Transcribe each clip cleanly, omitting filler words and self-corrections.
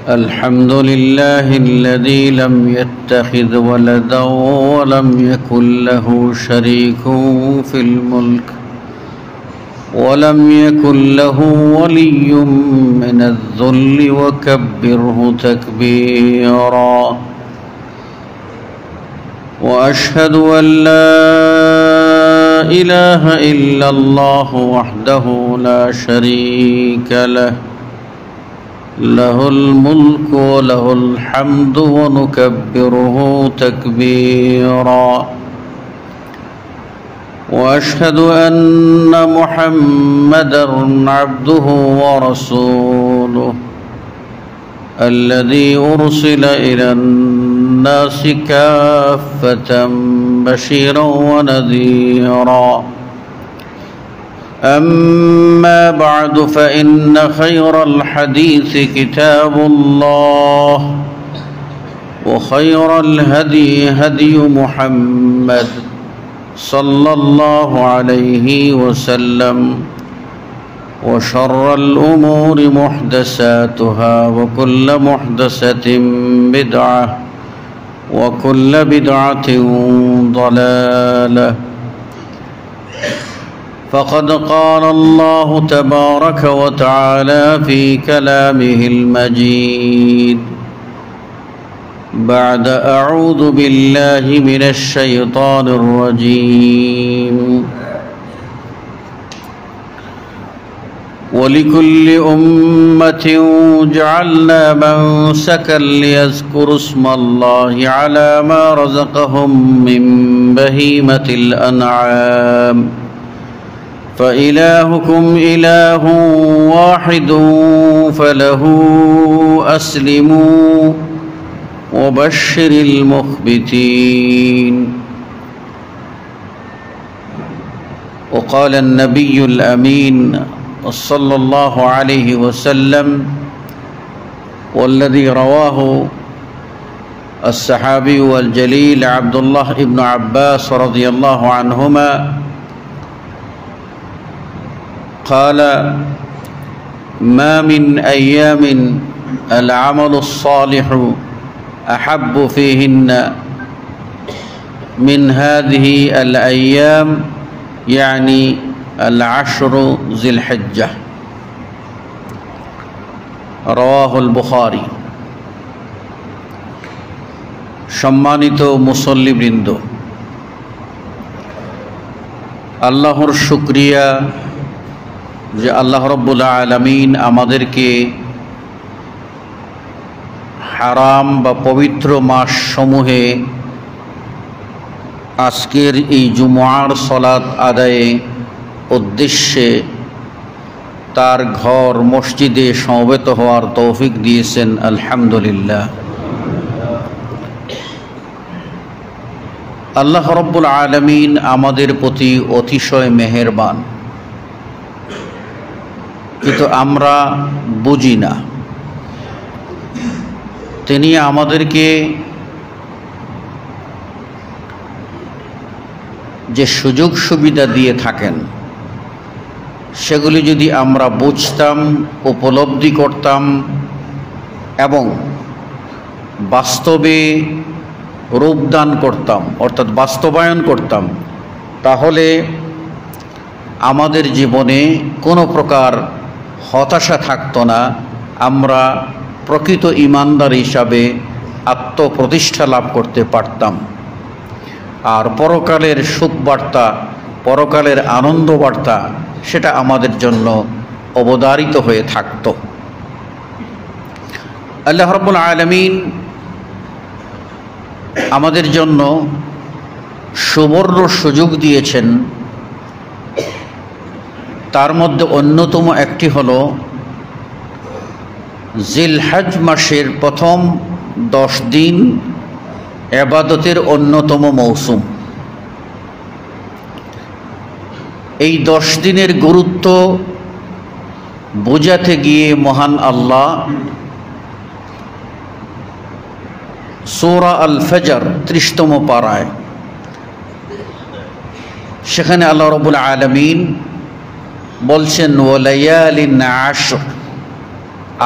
الحمد لله الذي لم يتخذ ولدا ولم يكن له شريك في الملك ولم يكن له ولي من الذل وكبره تكبيرا وأشهد أن لا إله إلا الله وحده لا شريك له له الملك وله الحمد ونكبره تكبيرا وأشهد أن محمدًا عبده ورسوله الذي أرسل إلى الناس كافة بشيرا ونذيرا أما بعد فإن خير الحديث كتاب الله وخير الهدي هدي محمد صلى الله عليه وسلم وشر الأمور محدثاتها وكل محدثة بدعة وكل بدعة ضلالة فقد قال الله تبارك وتعالى في كلامه المجيد بعد أعوذ بالله من الشيطان الرجيم ولكل أمة جعلنا منسكا ليذكروا اسم الله على ما رزقهم من بهيمة الأنعام فإلهكم إله واحد فله أسلموا وبشر المخبتين وقال النبي الأمين صلى الله عليه وسلم والذي رواه الصحابي الجليل عبد الله بن عباس رضي الله عنهما قال ما من أيام العمل الصالح أحب فيهن من هذه الأيام يعني العشر ذي الحجة رواه البخاري সম্মানিত মুসল্লিবৃন্দ, আল্লাহর শুকরিয়া যে আল্লাহ রাব্বুল আলামিন আমাদেরকে হারাম বা পবিত্র মাস সমূহে আজকের এই জুমআর সালাত আদায়ে উদ্দেশ্যে তার ঘর মসজিদে সমবেত হওয়ার তৌফিক দিয়েছেন। আলহামদুলিল্লাহ। আল্লাহ রাব্বুল আলামিন আমাদের প্রতি অতিশয় মেহেরবান, কিন্তু আমরা বুঝি না। তিনি আমাদেরকে যে সুযোগ সুবিধা দিয়ে থাকেন সেগুলি যদি আমরা বুঝতাম, উপলব্ধি করতাম এবং বাস্তবে রূপদান করতাম অর্থাৎ বাস্তবায়ন করতাম, তাহলে আমাদের জীবনে কোনো প্রকার হতাশা থাকতো না। আমরা প্রকৃত ঈমানদার হিসাবে আত্মপ্রতিষ্ঠা লাভ করতে পারতাম। আর পরকালের সুখবার্তা, পরকালের আনন্দ বার্তা সেটা আমাদের জন্য অবধারিত হয়ে থাকত। আল্লাহ রাব্বুল আলামিন আমাদের জন্য সুবর্ণ সুযোগ দিয়েছেন। তার মধ্যে অন্যতম একটি হলো জিলহজ মাসের প্রথম 10 দিন ইবাদতের অন্যতম মৌসুম। এই 10 দিনের গুরুত্ব বোঝাতে গিয়ে মহান আল্লাহ সূরা আল ফজর 30তম পারায় সেখানে আল্লাহ রাব্বুল আলামিন বলছেন ওয়ালায়ালিন আশর,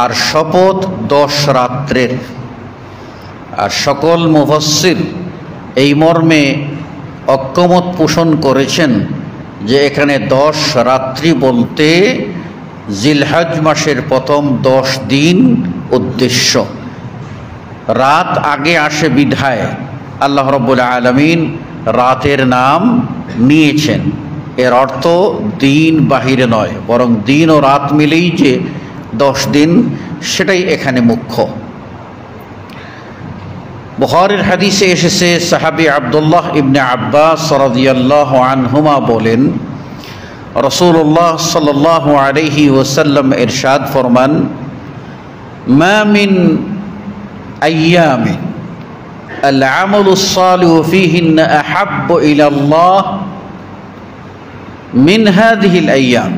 আর শপথ 10 রাত্রের। আর সকল মুফাসসির এই মর্মে ঐকমত পোষণ করেছেন যে এখানে 10 রাত্রি বলতে জিলহজ মাসের প্রথম 10 দিন উদ্দেশ্য। রাত আগে আসে বিধায় আল্লাহ রাব্বুল আলামিন রাতের নাম নিয়েছেন। এর অর্থ দিন বাহিরে নয়, বরং দিন ও রাত মিলেই যে 10 দিন, সেটাই এখানে মুখ্য। বুখারীর হাদিসে এসেছে, সাহাবী আব্দুল্লাহ ইবনে আব্বাস রাদিয়াল্লাহু আনহুমা বলেন, রাসূলুল্লাহ সাল্লাল্লাহু আলাইহি ওয়াসাল্লাম ইরশাদ ফরমান, মা মিন আইয়ামিন আল আমালুস সালিহু ফীহিন্না আহাব্বু ইলাল্লাহ মিন হাযিহিল আইয়াম।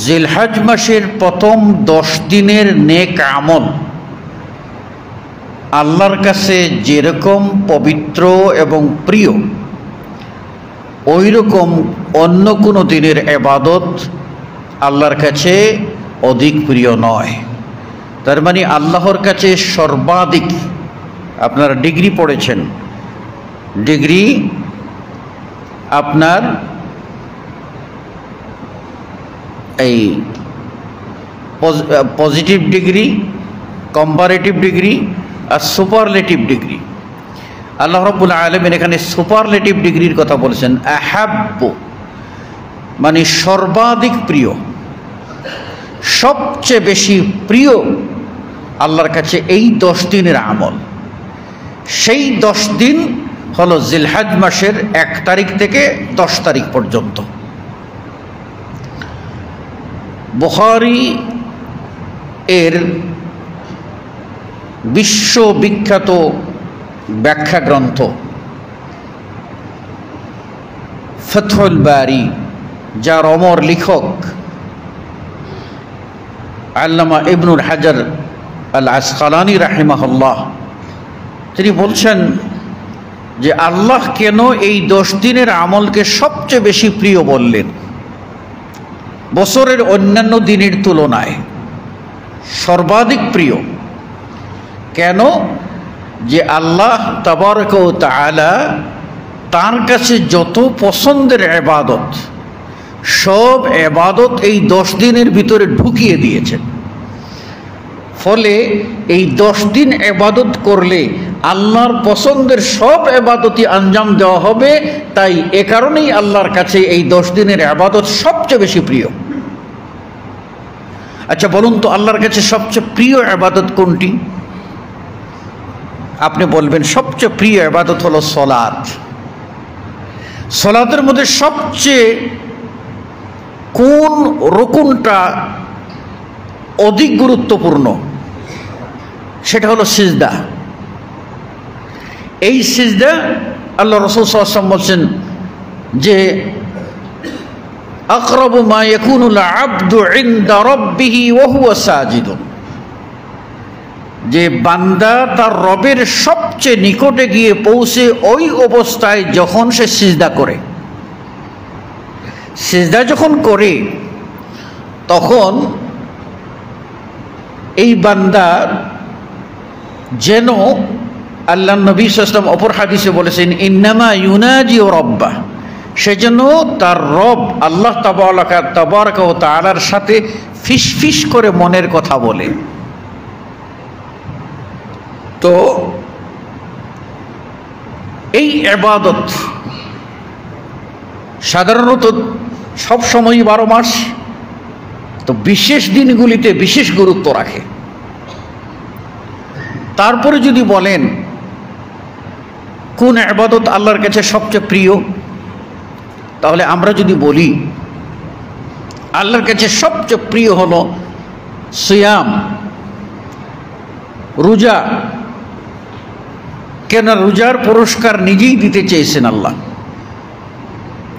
জিলহজ মাসের প্রথম 10 দিনের নেক আমল আল্লাহর কাছে যেরকম পবিত্র এবং প্রিয়, ওই রকম অন্য কোনো দিনের ইবাদত আল্লাহর কাছে অধিক প্রিয় নয়। তার মানে আল্লাহর কাছে সর্বাধিক, আপনারা ডিগ্রি পড়েছেন, ডিগ্রি আপনার এই পজিটিভ ডিগ্রি, কম্পারেটিভ ডিগ্রি আর সুপারলেটিভ ডিগ্রি। আল্লাহ রাব্বুল আলামিন এখানে সুপারলেটিভ ডিগ্রির কথা বলেছেন। আহাব্বু মানে সর্বাধিক প্রিয়, সবচেয়ে বেশি প্রিয় আল্লাহর কাছে এই 10 দিনের আমল। সেই 10 দিন হলো জিলহজ মাসের 1 তারিখ থেকে 10 তারিখ পর্যন্ত। বুখারী এর বিশ্ববিখ্যাত ব্যাখ্যা গ্রন্থ ফাতহুল বারী, যার অমর লেখক আল্লামা ইবনুল হাজার আল আসকালানী রাহিমাহুল্লাহ, তিনি বলছেন যে আল্লাহ কেন এই 10 দিনের আমলকে সবচেয়ে বেশি প্রিয় বললেন বছরের অন্যান্য দিনের তুলনায়, সর্বাধিক প্রিয় কেন? যে আল্লাহ তাবারক ওয়া তাআলা তার কাছে যত পছন্দের ইবাদত, সব ইবাদত এই 10 দিনের ভিতরে ঢুকিয়ে দিয়েছেন। ফলে এই 10 দিন ইবাদত করলে আল্লাহর পছন্দের সব ইবাদতই আঞ্জাম দেওয়া হবে। তাই এ কারণেই আল্লাহর কাছে এই 10 দিনের ইবাদত সবচেয়ে বেশি প্রিয়। আচ্ছা বলুন তো, আল্লাহর কাছে সবচেয়ে প্রিয় ইবাদত কোনটি? আপনি বলবেন সবচেয়ে প্রিয় ইবাদত হলো সালাত। সালাতের মধ্যে সবচেয়ে কোন রুকুনটা অধিক গুরুত্বপূর্ণ? সেটা হলো সিজদা। এই সিজদা আল্লাহ রাসূল সাল্লাল্লাহু আলাইহি ওয়াসাল্লাম বলছেন যে আকরাবু মা ইয়াকুনুল আবদু ইনদা রাব্বিহি ওয়া হুয়া সাজিদুন, যে বান্দা তার রবের সবচেয়ে নিকটে গিয়ে পৌঁছে ওই অবস্থায় যখন সে সিজদা করে। সিজদা যখন করে তখন এই বান্দা যেন, আল্লাহ নবী সাল্লাল্লাহু আলাইহি ওয়াসাল্লাম অপর হাদিসে বলেছেন, ইন্নামা ইউনাজি রাব্বা, সেজন্য তার রব আল্লাহ তাবারক ওয়া তাআলার সাথে ফিসফিস করে মনের কথা বলে। তো এই ইবাদত সাধারণত সব সময় 12 মাস, তো বিশেষ দিনগুলিতে বিশেষ গুরুত্ব রাখে। তারপরে যদি বলেন কোন ইবাদত আল্লাহর কাছে সবচেয়ে প্রিয়, তাহলে আমরা যদি বলি আল্লাহর কাছে সবচেয়ে প্রিয় হলো সিয়াম, রোজা। কেন? রোজার পুরস্কার নিজেই দিতে চেয়েছেন আল্লাহ,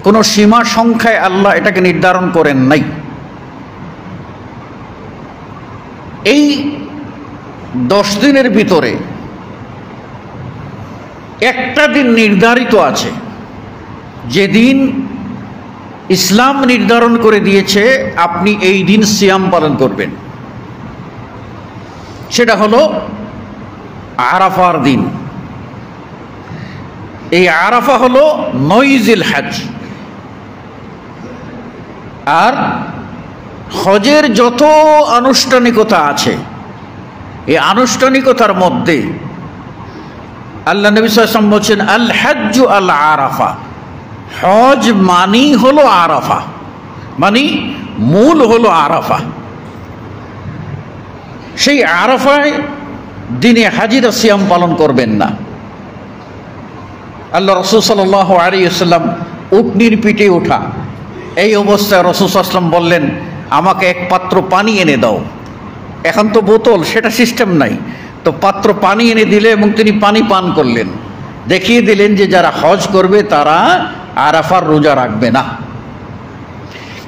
কোনো সীমা সংখ্যায় আল্লাহ এটাকে নির্ধারণ করেন নাই। এই 10 দিনের ভিতরে একটা দিন নির্ধারিত আছে, যেদিন ইসলাম নির্ধারণ করে দিয়েছে আপনি এই দিন সিয়াম পালন করবেন। সেটা হলো আরাফার দিন। এই আরাফা হলো 9 জিলহজ। আর হজের যত আনুষ্ঠানিকতা আছে এই আনুষ্ঠানিকতার মধ্যে আল্লাহ নবী সাল্লাল্লাহু আলাইহি ওয়াসাল্লাম বলেন আল হজ্জু আল আরাফা, হজ মানি হলো আরাফা, মানি মূল হলো আরাফা। সেই আরাফায় দিনে হাজিরা সিয়াম পালন করবেন না। আল্লাহ রাসূল সাল্লাল্লাহু আলাইহি ওয়াসাল্লাম উটনির পিঠে ওঠা, এই অবস্থায় রাসূল সাল্লাল্লাহু আলাইহি ওয়াসাল্লাম বললেন আমাকে এক পাত্র পানি এনে দাও। এখন তো বোতল, সেটা সিস্টেম নাই, তো পাত্র পানি এনে দিলে এবং তিনি পানি পান করলেন, দেখিয়ে দিলেন যে যারা হজ করবে তারা আরাফার রোজা রাখবে না।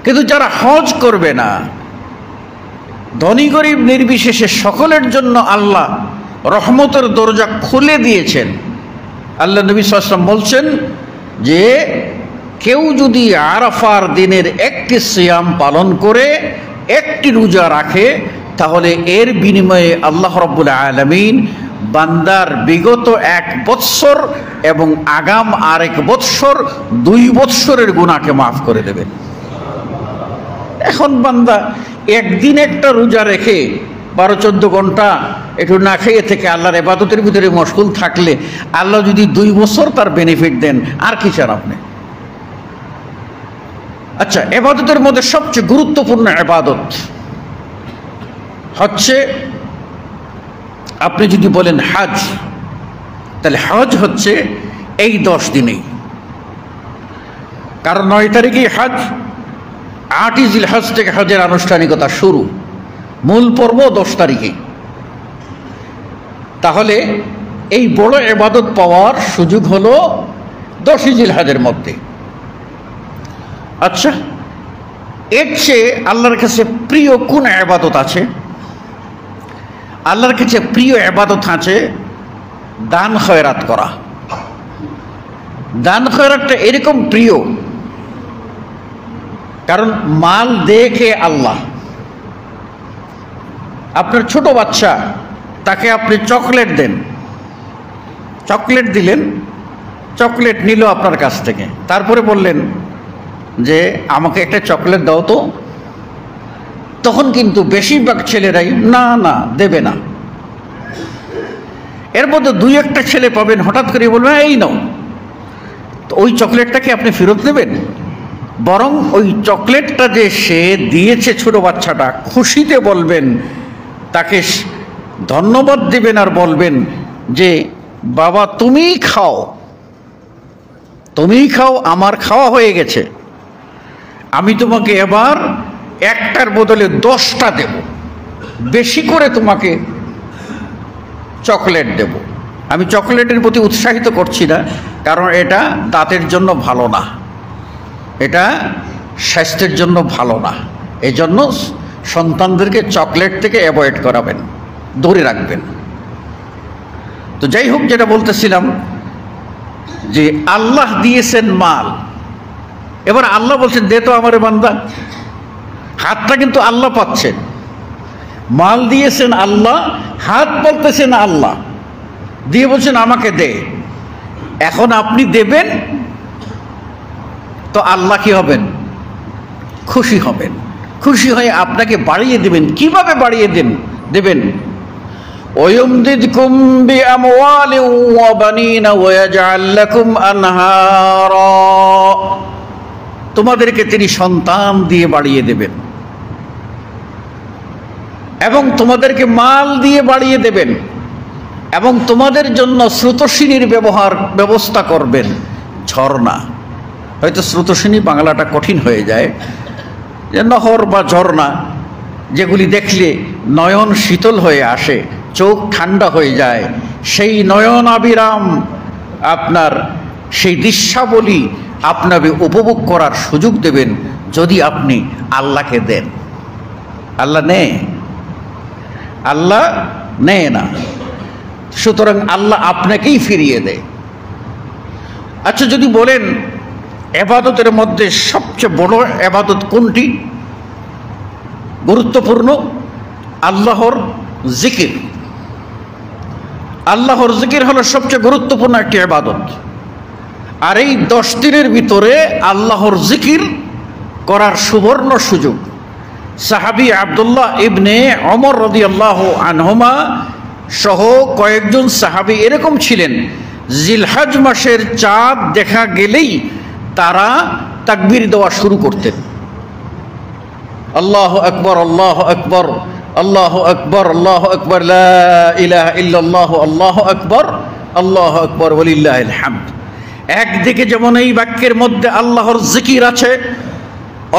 কিন্তু যারা হজ করবে না, ধনী গরিব নির্বিশেষে সকলের জন্য আল্লাহ রহমতের দরজা খুলে দিয়েছেন। আল্লাহ নবী সাল্লাল্লাহু আলাইহি ওয়াসাল্লাম বলছেন যে কেউ যদি আরাফার দিনের একটি সিয়াম পালন করে একটি রোজা রাখে, তাহলে এর বিনিময়ে আল্লাহ রাব্বুল আলামিন বান্দার বিগত 1 বৎসর এবং আগাম আরেক বৎসর 2 বৎসরের গুনাহকে মাফ করে দেবেন। এখন বান্দা একদিন একটা রোজা রেখে 12-14 ঘন্টা একটু না খেয়ে থেকে আল্লাহর ইবাদতের ভিতরে মশগুল থাকলে আল্লাহ যদি 2 বছর তার বেনিফিট দেন, আর কি চান আপনি? আচ্ছা, ইবাদতের মধ্যে সবচেয়ে গুরুত্বপূর্ণ ইবাদত হচ্ছে, আপনি যদি বলেন হজ, তাহলে হজ হচ্ছে এই 10 দিনেই। কারণ 9 তারিখেই হজ, 8ই জিলহজ থেকে হজের আনুষ্ঠানিকতা শুরু, মূল পর্ব 10 তারিখে। তাহলে এই বড় ইবাদত পাওয়ার সুযোগ হলো 10ই জিলহজের মধ্যে। আচ্ছা, এর চেয়ে আল্লাহর কাছে প্রিয় কোন ইবাদত আছে? আল্লাহর কাছে প্রিয় ইবাদত আছে দান খয়রাত করা। দান খয়রাতটা এরকম প্রিয়, কারণ মাল দেখে আল্লাহ। আপনার ছোট বাচ্চা, তাকে আপনি চকলেট দেন, চকলেট দিলেন, চকলেট নিল আপনার কাছ থেকে, তারপরে বললেন যে আমাকে একটা চকলেট দাও তো, তখন কিন্তু বেশিরভাগ ছেলেরাই না না দেবে না। এর মধ্যে 2-1টা ছেলে পাবেন হঠাৎ করে বলবেন এই নাও, তো ওই চকলেটটাকে আপনি ফেরত দেবেন? বরং ওই চকলেটটা যে সে দিয়েছে ছোট বাচ্চাটা, খুশিতে বলবেন, তাকে ধন্যবাদ দিবেন আর বলবেন যে বাবা তুমিই খাও, তুমিই খাও, আমার খাওয়া হয়ে গেছে, আমি তোমাকে এবার 1টার বদলে 10টা দেব, বেশি করে তোমাকে চকলেট দেব। আমি চকলেটের প্রতি উৎসাহিত করছি না, কারণ এটা দাঁতের জন্য ভালো না, এটা স্বাস্থ্যের জন্য ভালো না। এই জন্য সন্তানদেরকে চকলেট থেকে অ্যাভয়েড করাবেন, দূরে রাখবেন। তো যাই হোক, যেটা বলতেছিলাম যে আল্লাহ দিয়েছেন মাল, এবার আল্লাহ বলছেন দে তো আমারে বান্দা। হাতটা কিন্তু আল্লাহ পাচ্ছেন, মাল দিয়েছেন আল্লাহ, হাত বলতেছেন আল্লাহ, দিয়ে বলছেন আমাকে দে। এখন আপনি দেবেন তো আল্লাহ কি হবেন? খুশি হবেন। খুশি হয়ে আপনাকে বাড়িয়ে দেবেন। কিভাবে বাড়িয়ে দেবেন? ওয়ায়ুমদিদকুম বিআমওয়ালিন ওয়া বানিনা ওয়া ইয়াজআল লাকুম আনহারা, তোমাদেরকে তিনি সন্তান দিয়ে বাড়িয়ে দেবেন এবং তোমাদেরকে মাল দিয়ে বাড়িয়ে দেবেন এবং তোমাদের জন্য স্রোতস্বিনীর ব্যবস্থা করবেন, ঝর্ণা। হয়তো স্রোতস্বিনী বাংলাটা কঠিন হয়ে যায়, যে নহর বা ঝর্ণা, যেগুলি দেখলে নয়ন শীতল হয়ে আসে, চোখ ঠান্ডা হয়ে যায়, সেই নয়ন আবিরাম আপনার সেই দৃশ্যাবলী আপনাকে উপভোগ করার সুযোগ দেবেন যদি আপনি আল্লাহকে দেন। আল্লাহ নেয়? আল্লাহ নেয় না। সুতরাং আল্লাহ আপনাকেই ফিরিয়ে দেয়। আচ্ছা, যদি বলেন এবাদতের মধ্যে সবচেয়ে বড় এবাদত কোনটি, গুরুত্বপূর্ণ? আল্লাহর জিকির। আল্লাহর জিকির হলো সবচেয়ে গুরুত্বপূর্ণ একটি ইবাদত। আর এই 10 দিনের ভিতরে আল্লাহর জিকির করার সুবর্ণ সুযোগ। সাহাবী আব্দুল্লাহ ইবনে ওমর রাদিয়াল্লাহু আনহুমা সহ কয়েকজন সাহাবী এরকম ছিলেন, জিলহজ মাসের চাঁদ দেখা গেলেই তারা তাকবীর দেওয়া শুরু করতেন। আল্লাহু আকবার, আল্লাহু আকবার, আল্লাহু আকবার, আল্লাহু আকবার, লা ইলাহা ইল্লাল্লাহু, আল্লাহু আকবার, আল্লাহু আকবার, ওয়ালিল্লাহিল হামদ। একদিকে যেমন এই বাক্যের মধ্যে আল্লাহর জিকির আছে,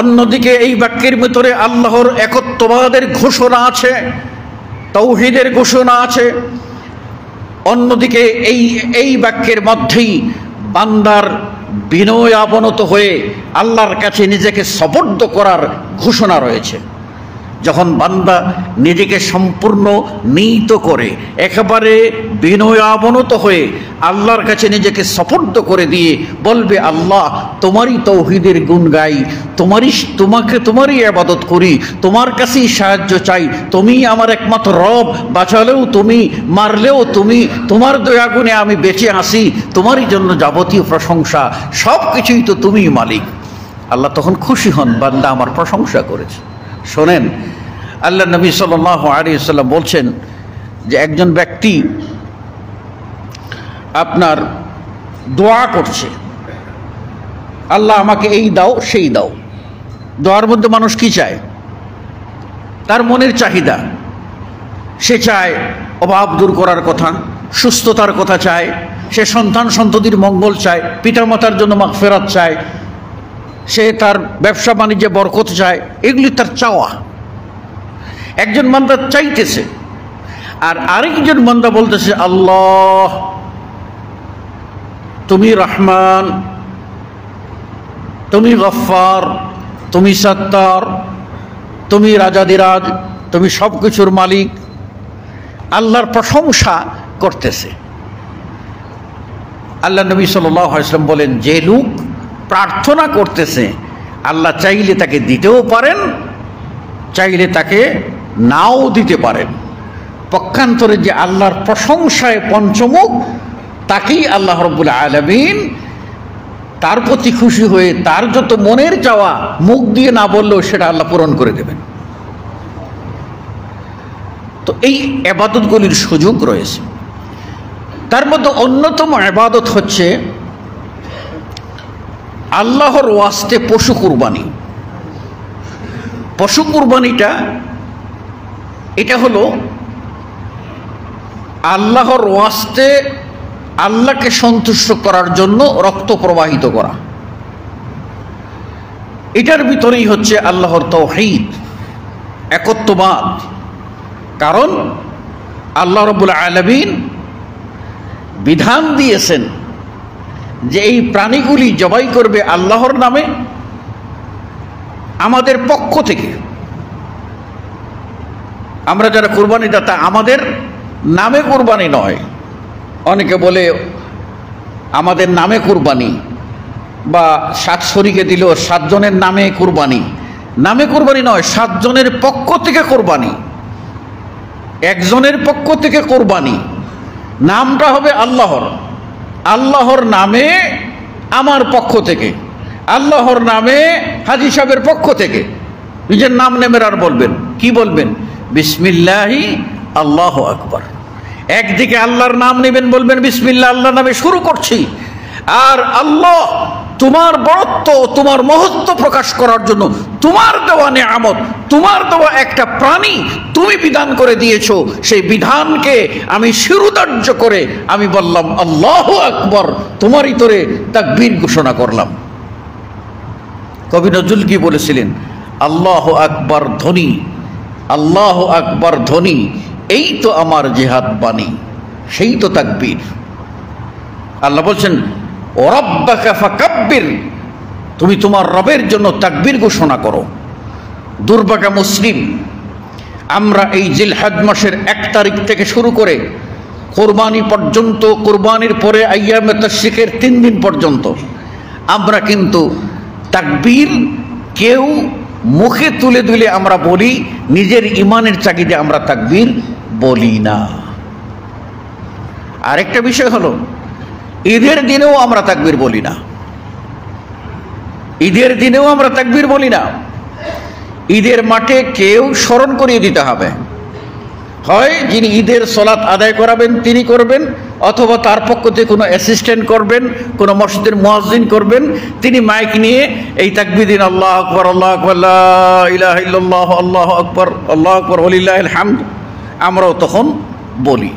অন্যদিকে এই বাক্যের ভিতরে আল্লাহর একত্ববাদের ঘোষণা আছে, তাওহীদের ঘোষণা আছে। অন্যদিকে এই বাক্যের মধ্যেই বান্দার বিনয় অবনত হয়ে আল্লাহর কাছে নিজেকে সুপর্দ করার ঘোষণা রয়েছে। যখন বান্দা নিজেকে সম্পূর্ণ নীত করে একেবারে বিনয় অবনত হয়ে আল্লাহর কাছে নিজেকে সুপর্দ করে দিয়ে বলবে, আল্লাহ তোমারই তাওহীদের গুণ গাই, তোমারই ইবাদত করি, তোমার কাছেই সাহায্য চাই, তুমি আমার একমাত্র রব, বাঁচালেও তুমি, মারলেও তুমি, তোমার দয়া গুণে আমি বেঁচে আসি, তোমারই জন্য যাবতীয় প্রশংসা, সব কিছুই তো তুমিই মালিক। আল্লাহ তখন খুশি হন, বান্দা আমার প্রশংসা করেছে। শোনেন, আল্লাহ নবী সাল্লাল্লাহু আলাইহি ওয়াসাল্লাম বলছেন যে একজন ব্যক্তি আপনার দোয়া করছে, আল্লাহ আমাকে এই দাও সেই দাও। দোয়ার মধ্যে মানুষ কি চায়? তার মনের চাহিদা। সে চায় অভাব দূর করার কথা, সুস্থতার কথা চায়, সে সন্তান সন্ততির মঙ্গল চায়, পিতামাতার জন্য মাগফিরাত চায়, সে তার ব্যবসা বাণিজ্যে বরকত চায়, এগুলি তার চাওয়া। একজন বান্দা চাইতেছে, আর আরেকজন বান্দা বলতেছে, আল্লাহ তুমি রহমান, তুমি গফফার, তুমি সত্তার, তুমি রাজাদিরাজ, তুমি সব কিছুর মালিক। আল্লাহর প্রশংসা করতেছে। আল্লাহ নবী সাল্লাল্লাহু আলাইহি ওয়াসাল্লাম বলেন, যে লোক প্রার্থনা করতেছে আল্লাহ চাইলে তাকে দিতেও পারেন, চাইলে তাকে নাও দিতে পারেন। পক্ষান্তরে যে আল্লাহর প্রশংসায় পঞ্চমুখ, তাকেই আল্লাহ রাব্বুল আলামিন তার প্রতি খুশি হয়ে তার যত মনের চাওয়া মুখ দিয়ে না বললেও সেটা আল্লাহ পূরণ করে দেবেন। তো এই ইবাদতগুলির সুযোগ রয়েছে। তার মধ্যে অন্যতম ইবাদত হচ্ছে আল্লাহর ওয়াস্তে পশু কুরবানি। পশু কুরবানিটা এটা হলো আল্লাহর ওয়াস্তে আল্লাহকে সন্তুষ্ট করার জন্য রক্ত প্রবাহিত করা। এটার ভিতরেই হচ্ছে আল্লাহর তাওহীদ, একত্ববাদ। কারণ আল্লাহ রাব্বুল আলামিন বিধান দিয়েছেন যে এই প্রাণীগুলি জবাই করবে আল্লাহর নামে, আমাদের পক্ষ থেকে। আমরা যারা কুরবানি দাতা, আমাদের নামে কুরবানি নয়। অনেকে বলে আমাদের নামে কুরবানি, বা 7 শরীকে দিল 7 জনের নামে কুরবানি। নামে কুরবানি নয়, 7 জনের পক্ষ থেকে কুরবানি, একজনের পক্ষ থেকে কুরবানি। নামটা হবে আল্লাহর, আল্লাহর নামে আমার পক্ষ থেকে, আল্লাহর নামে হাজী সাহেবের পক্ষ থেকে। নিজের নাম নেমের আর বলবেন কি বলবেন? বিসমিল্লাহি আল্লাহু আকবার। একদিকে আল্লাহর নাম নেবেন, বলবেন বিসমিল্লাহ, আল্লাহর নামে শুরু করছি। আর আল্লাহ তোমার বড়ত্ব, তোমার মহত্ব প্রকাশ করার জন্য তোমার দেওয়া নিয়ামত, তোমার দেওয়া একটা প্রাণী তুমি বিধান করে দিয়েছো, সেই বিধানকে আমি শিরোধার্য করে আমি বললাম আল্লাহু আকবার, তোমারই তোরে তাকবীর ঘোষণা করলাম। কবি নজরুল কি বলেছিলেন? আল্লাহু আকবার ধ্বনি, আল্লাহু আকবার ধ্বনি, এই তো আমার জিহাদ বাণী, সেই তো তাকবীর। আল্লাহ বলছেন ওরাব্বাকা ফাকাব্বির, তুমি তোমার রবের জন্য তাকবীর ঘোষণা করো। দুর্ভাগা মুসলিম, আমরা এই জিলহজ মাসের 1 তারিখ থেকে শুরু করে কোরবানি পর্যন্ত, কোরবানির পরে আইয়ামে তাশরিকের 3 দিন পর্যন্ত আমরা কিন্তু তাকবীর কেউ মুখে তুলে তুলে আমরা বলি, নিজের ইমানের চাকিদে আমরা তাকবীর বলি না। আরেকটা বিষয় হলো, ঈদের দিনেও আমরা তাকবীর বলি না। ঈদের দিনেও আমরা তাকবীর বলি না। ঈদের মাঠে কেউ স্মরণ করিয়ে দিতে হবে, হয় যিনি ঈদের সালাত আদায় করাবেন তিনি করবেন, অথবা তার পক্ষ থেকে কোনো অ্যাসিস্ট্যান্ট করবেন, কোনো মসজিদের মুয়াজ্জিন করবেন, তিনি মাইক নিয়ে এই তাকবীর দিন, আল্লাহু আকবার, আল্লাহু আকবার, লা ইলাহা ইল্লাল্লাহ, আল্লাহু আকবার, আল্লাহু আকবার, ওয়ালিল্লাহিল হামদ, আমরাও তখন বলি।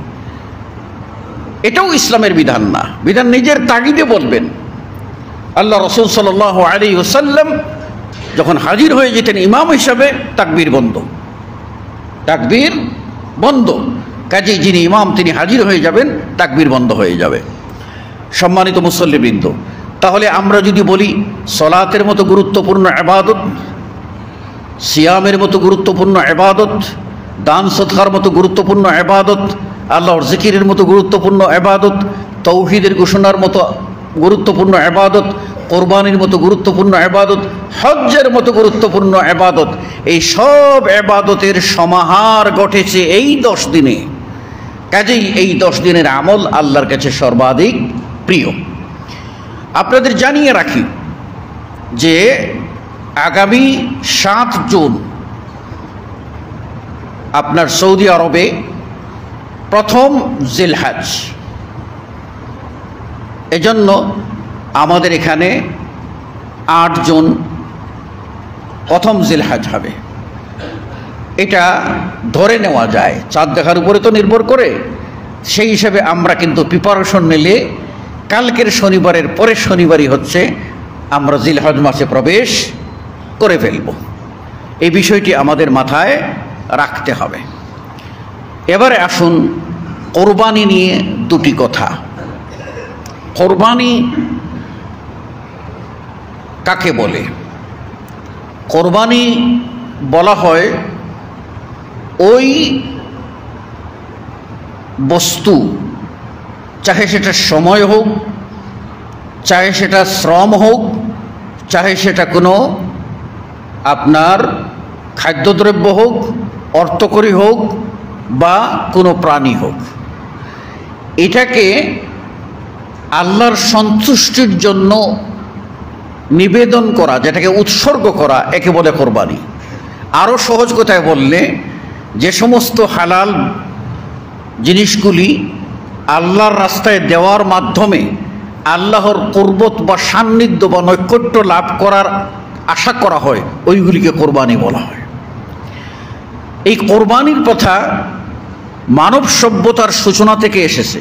এটাও ইসলামের বিধান না, বিধান নিজের তাগিদে বলবেন। আল্লাহ রাসূল সাল্লাল্লাহু আলাইহি ওয়াসাল্লাম যখন হাজির হয়ে যেতেন ইমাম হিসাবে, তাকবীর বন্ধ, তাকবীর বন্ধ। কাজেই যিনি ইমাম তিনি হাজির হয়ে যাবেন, তাকবীর বন্ধ হয়ে যাবে। সম্মানিত মুসল্লিবৃন্দ, তাহলে আমরা যদি বলি সলাতের মতো গুরুত্বপূর্ণ ইবাদত, সিয়ামের মতো গুরুত্বপূর্ণ ইবাদত, দান সদকার মতো গুরুত্বপূর্ণ ইবাদত, আল্লাহর জিকিরের মতো গুরুত্বপূর্ণ ইবাদত, তাওহীদের ঘোষণার মতো গুরুত্বপূর্ণ ইবাদত, কোরবানির মতো গুরুত্বপূর্ণ ইবাদত, হজ্জের মতো গুরুত্বপূর্ণ ইবাদত, এই সব ইবাদতের সমাহার ঘটেছে এই 10 দিনে। কাজেই এই 10 দিনের আমল আল্লাহর কাছে সর্বাধিক প্রিয়। আপনাদের জানিয়ে রাখি যে আগামী 7 জুন আপনার সৌদি আরবে প্রথম জিলহজ, এজন্য আমাদের এখানে 8 জুন প্রথম জিলহজ হবে। এটা ধরে নেওয়া যায়, চাঁদ দেখার উপরে তো নির্ভর করে। সেই হিসাবে আমরা কিন্তু প্রিপারেশন নিলে কালকের শনিবারের পরের শনিবারই হচ্ছে আমরা জিলহজ মাসে প্রবেশ করে ফেলব। এই বিষয়টি আমাদের মাথায় রাখতে হবে। এবারে আসুন কোরবানি নিয়ে দুটি কথা। কোরবানি কাকে বলে? কোরবানি বলা হয় ওই বস্তু, চাহে সেটা সময় হোক, চাহে সেটা শ্রম হোক, চাহে সেটা কোনো আপনার খাদ্যদ্রব্য হোক, অর্থকরী হোক বা কোনো প্রাণী হোক, এটাকে আল্লাহর সন্তুষ্টির জন্য নিবেদন করা, যেটাকে উৎসর্গ করা, একে বলে কোরবানি। আরও সহজ কথায় বললে, যে সমস্ত হালাল জিনিসগুলি আল্লাহর রাস্তায় দেওয়ার মাধ্যমে আল্লাহর কুরবত বা সান্নিধ্য বা নৈকট্য লাভ করার আশা করা হয়, ওইগুলিকে কোরবানি বলা হয়। এই কোরবানির কথা মানব সভ্যতার সূচনা থেকে এসেছে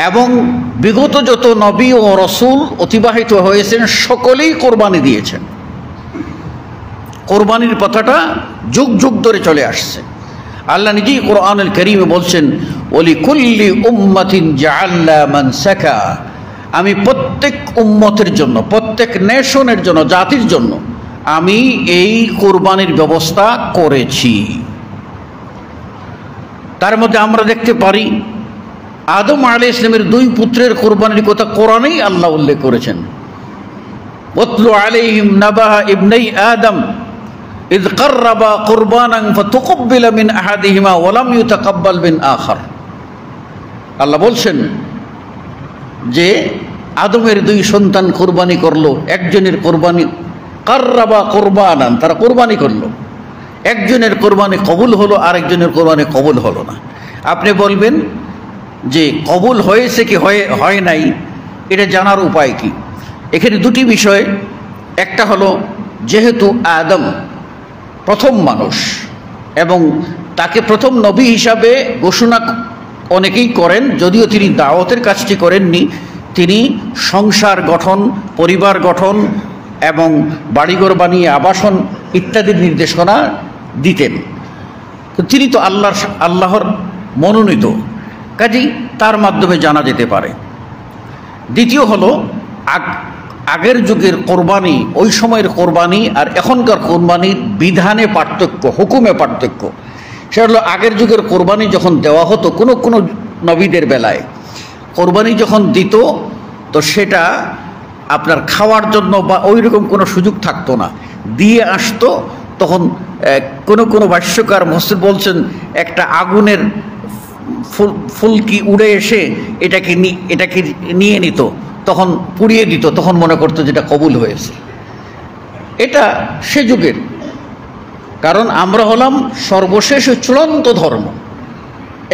এবং বিগত যত নবী ও রসুল অতিবাহিত হয়েছেন সকলেই কোরবানি দিয়েছেন। কোরবানির কথাটা যুগ যুগ ধরে চলে আসছে। আল্লাহ নিজেই কোরআনুল কারীমে বলছেন, ওয়ালিকুল্লি উম্মাতিন জাআলনা মানসাকা, আমি প্রত্যেক উম্মতের জন্য, প্রত্যেক নেশনের জন্য, জাতির জন্য আমি এই কোরবানির ব্যবস্থা করেছি। তার মধ্যে আমরা দেখতে পারি আদম আলাইহিস সালামের 2 পুত্রের কোরবানির কথা কোরআনেই আল্লাহ উল্লেখ করেছেন। ওয়াতলু আলাইহিম নাবা ইবনাই আদম ইয কাররাবা কুরবানান ফাতুকব্বিলা মিন আহাদিহিমা ওয়া লাম ইউতাকাব্বাল মিন আখার। আল্লাহ বলছেন যে আদমের 2 সন্তান কোরবানি করলো, একজনের কোরবানি কাররাবা কুরবানান, তারা কোরবানি করলো, একজনের কোরবানি কবুল হলো, আরেকজনের কোরবানি কবুল হলো না। আপনি বলবেন যে কবুল হয়েছে কি হয় নাই, এটা জানার উপায় কি? এখানে 2টি বিষয়। একটা হলো, যেহেতু আদম প্রথম মানুষ এবং তাকে প্রথম নবী হিসাবে ঘোষণা অনেকেই করেন, যদিও তিনি দাওয়াতের কাজটি করেননি, তিনি সংসার গঠন, পরিবার গঠন এবং বাড়িঘর বানিয়ে আবাসন ইত্যাদির নির্দেশনা দিতেন। তো তিনি তো আল্লাহর মনোনীত, কাজেই তার মাধ্যমে জানা যেতে পারে। দ্বিতীয় হলো, আগের যুগের কোরবানি, ওই সময়ের কোরবানি আর এখনকার কোরবানির বিধানে পার্থক্য, হুকুমে পার্থক্য। সেটা হলো, আগের যুগের কোরবানি যখন দেওয়া হতো কোনো নবীদের বেলায়, কোরবানি যখন দিত তো সেটা আপনার খাওয়ার জন্য বা ওই রকম কোনো সুযোগ থাকতো না, দিয়ে আসতো। তখন কোনো ভাষ্যকার মুফাসসির বলছেন একটা আগুনের ফুলকি উড়ে এসে এটাকে নিয়ে নিত, তখন পুড়িয়ে দিত, তখন মনে করতো যেটা কবুল হয়েছে। এটা সে যুগের, কারণ আমরা হলাম সর্বশেষ চূড়ান্ত ধর্ম,